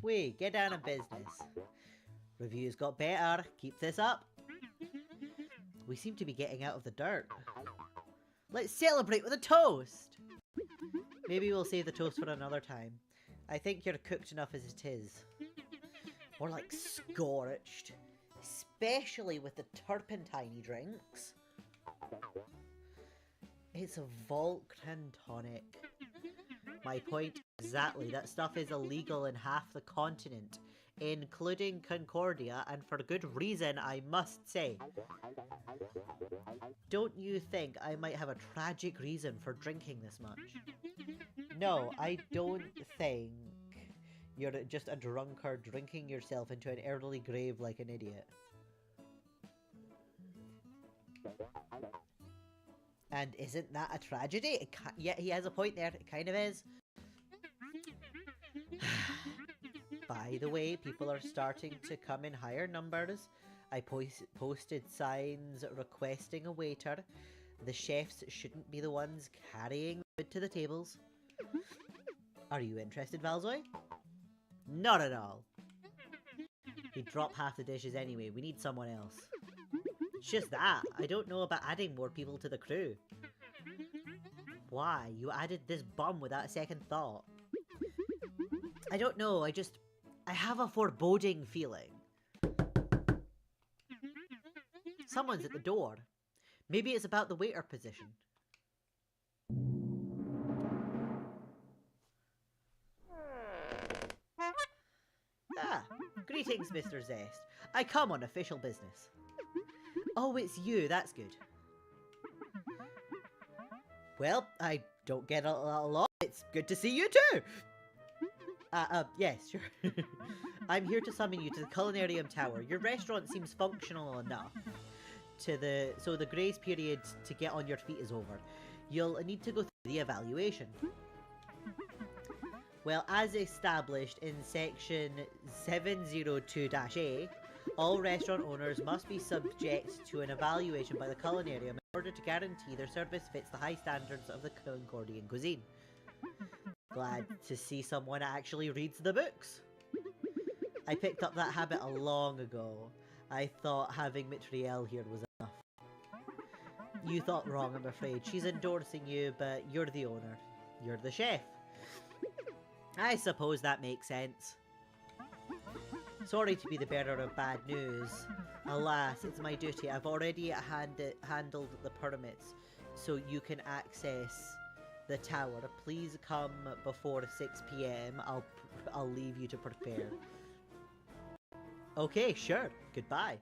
Wait, get down to business. Reviews got better. Keep this up. We seem to be getting out of the dirt. Let's celebrate with a toast! Maybe we'll save the toast for another time. I think you're cooked enough as it is. More like scorched. Especially with the turpentine drinks. It's a Volcran tonic. My point exactly. That stuff is illegal in half the continent, including Concordia, and for good reason, I must say. Don't you think I might have a tragic reason for drinking this much? No, I don't think you're just a drunkard drinking yourself into an early grave like an idiot. And isn't that a tragedy? Yeah, he has a point there. It kind of is. By the way, people are starting to come in higher numbers. I posted signs requesting a waiter. The chefs shouldn't be the ones carrying food to the tables. Are you interested, BubbleBuoy? Not at all. He'd drop half the dishes anyway. We need someone else. It's just that. I don't know about adding more people to the crew. Why? You added this bum without a second thought. I don't know. I have a foreboding feeling. Someone's at the door. Maybe it's about the waiter position. Ah, greetings, Mr. Zest. I come on official business. Oh, it's you. That's good. Well, I don't get a lot. It's good to see you too. Yes, sure. I'm here to summon you to the Culinarium Tower. Your restaurant seems functional enough so the grace period to get on your feet is over. You'll need to go through the evaluation. Well, as established in section 702-A, all restaurant owners must be subject to an evaluation by the Culinarium in order to guarantee their service fits the high standards of the Concordian cuisine. Glad to see someone actually reads the books. I picked up that habit a long ago. I thought having Mitriel here was enough. You thought wrong, I'm afraid. She's endorsing you, but you're the owner. You're the chef. I suppose that makes sense. Sorry to be the bearer of bad news. Alas, it's my duty. I've already handled the permits, so you can access the tower. Please come before 6 PM. I'll leave you to prepare. Okay, sure. Goodbye.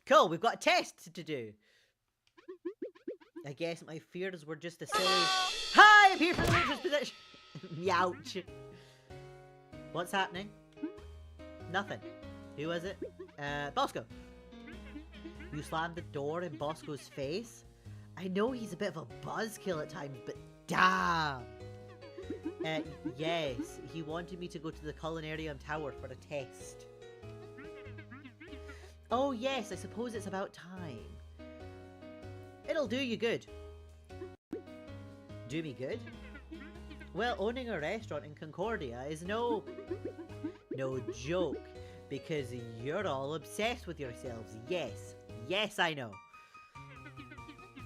Cool, we've got a test to do. I guess my fears were just a silly... Hi, I'm here for the waitress position! Youch. What's happening? Nothing. Who was it? Bosco. You slammed the door in Bosco's face? I know he's a bit of a buzzkill at times, but damn! Yes, he wanted me to go to the Culinarium Tower for a test. Oh yes, I suppose it's about time. It'll do you good. Do me good? Well, owning a restaurant in Concordia is no joke, because you're all obsessed with yourselves. Yes, I know.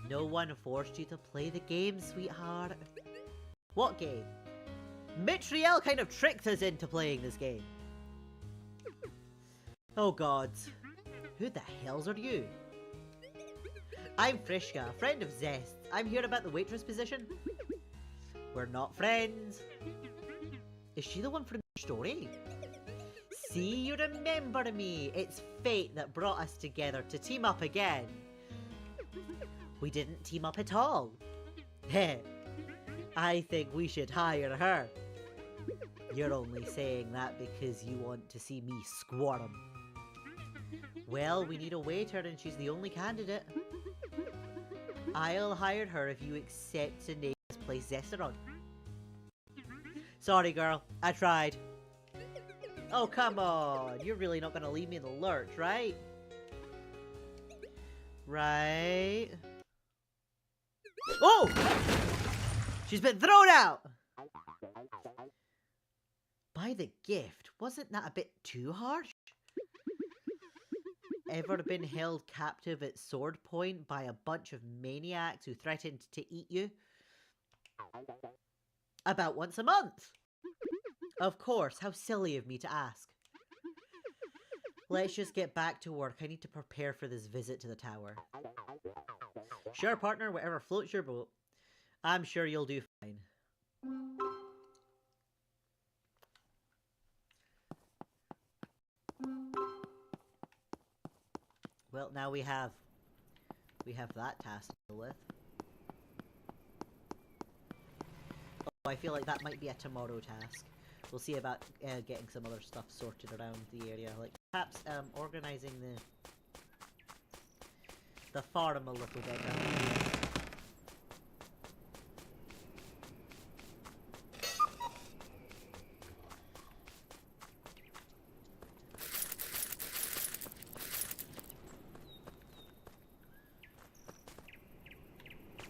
No one forced you to play the game, sweetheart. What game? Mitriel kind of tricked us into playing this game. Oh gods. Who the hells are you? I'm Frischka, friend of Zest. I'm here about the waitress position. We're not friends. Is she the one from the story? See, you remember me. It's fate that brought us together to team up again. We didn't team up at all. Heh. I think we should hire her. You're only saying that because you want to see me squirm. Well, we need a waiter and she's the only candidate. I'll hire her if you accept to name this place Zesteron. Sorry girl, I tried. Oh come on, you're really not gonna leave me in the lurch, right? Right? Oh! She's been thrown out! By the gift, wasn't that a bit too harsh? Ever been held captive at sword point by a bunch of maniacs who threatened to eat you? About once a month. Of course, how silly of me to ask. Let's just get back to work. I need to prepare for this visit to the tower. Sure, partner, whatever floats your boat. I'm sure you'll do fine. Well, now we have that task to deal with. Oh, I feel like that might be a tomorrow task. We'll see about getting some other stuff sorted around the area, like perhaps organizing the farm a little better.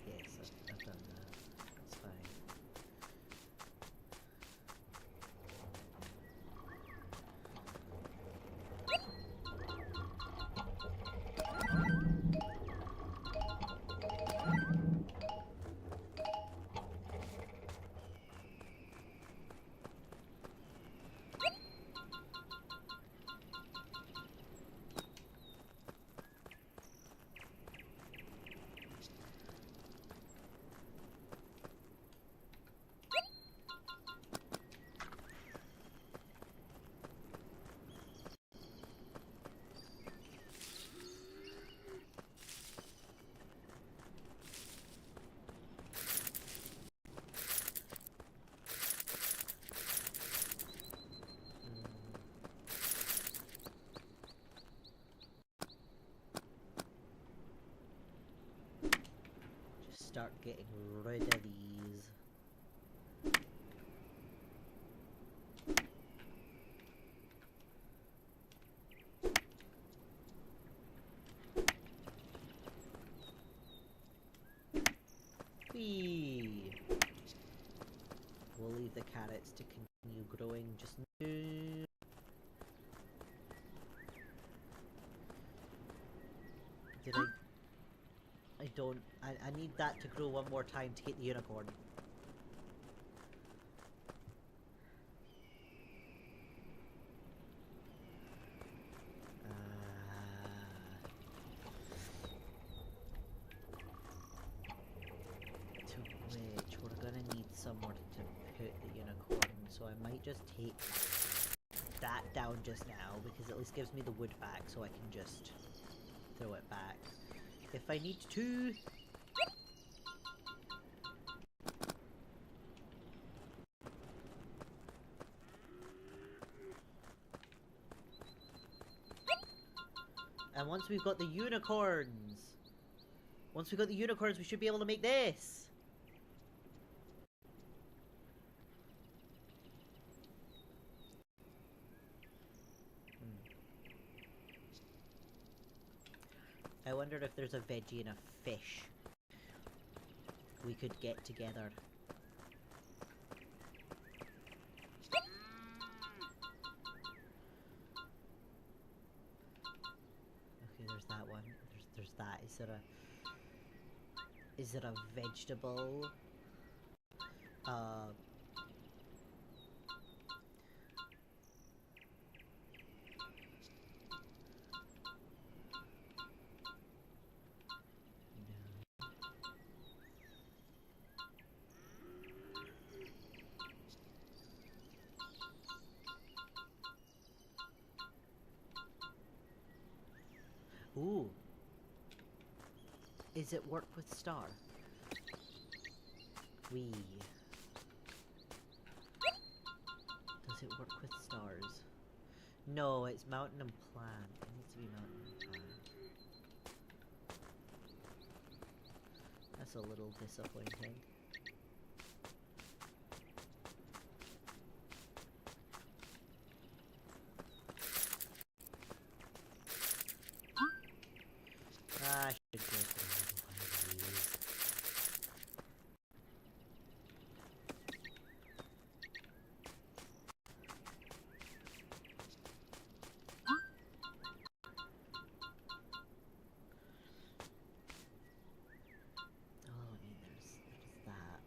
Yes, I've done that. That's fine. getting rid of these. Whee! We'll leave the carrots to continue growing just now. Did I don't... I need that to grow one more time to get the unicorn. To which we're gonna need somewhere to put the unicorn, so I might just take that down just now, because at least gives me the wood back, so I can just throw it back if I need to. And once we've got the unicorns, we should be able to make this. I wonder if there's a veggie and a fish we could get together. Okay, there's that one. There's that. Is it a vegetable? Ooh. Is it work with star? Wee. Does it work with stars? No, it's mountain and plant. It needs to be mountain and plant. That's a little disappointing. I should go through these. Oh, there's that.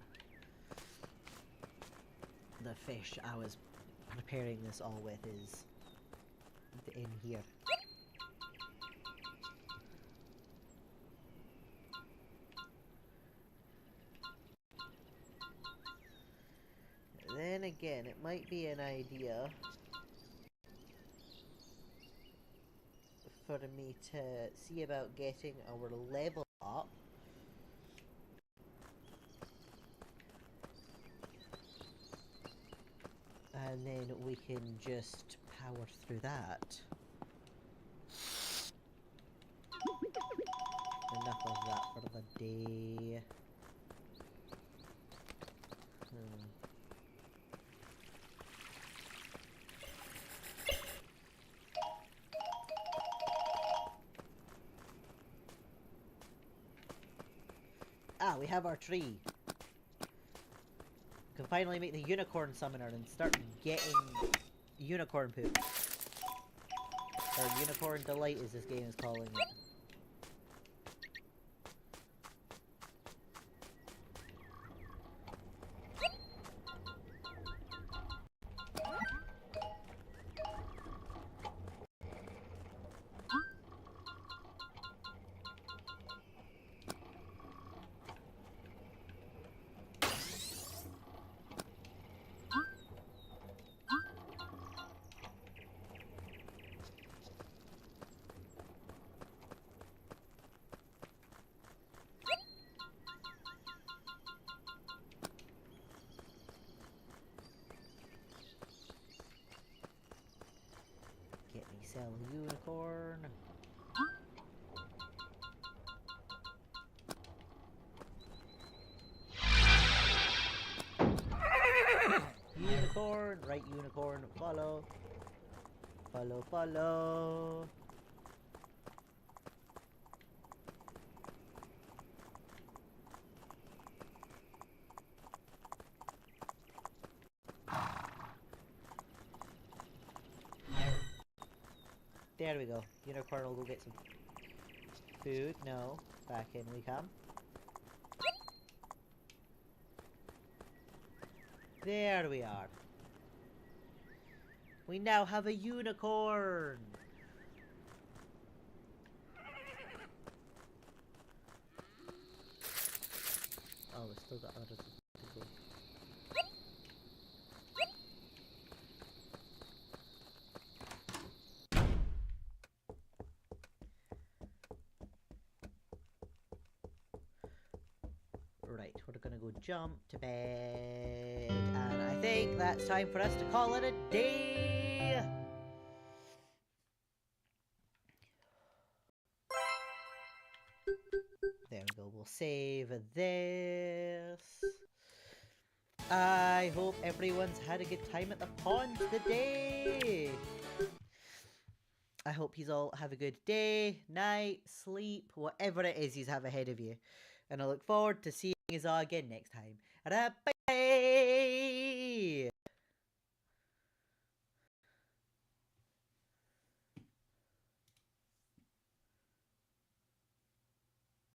The fish I was preparing this all with is in here. Then again, it might be an idea for me to see about getting our level up. And then we can just power through that. Enough of that for the day. Ah, we have our tree. We can finally make the unicorn summoner and start getting unicorn poop. Or unicorn delight as this game is calling it. Get me sell a unicorn. Unicorn, right unicorn, follow. Follow, follow. There we go. Unicorn will go get some food. No. Back in we come. There we are. We now have a unicorn. Oh, we still got others to go. Right, we're gonna go jump to bed, and I think that's time for us to call it a day. There we go, we'll save this. I hope everyone's had a good time at the pond today. I hope you all have a good day, night, sleep, whatever it is you have ahead of you. And I look forward to seeing you all again next time. Bye!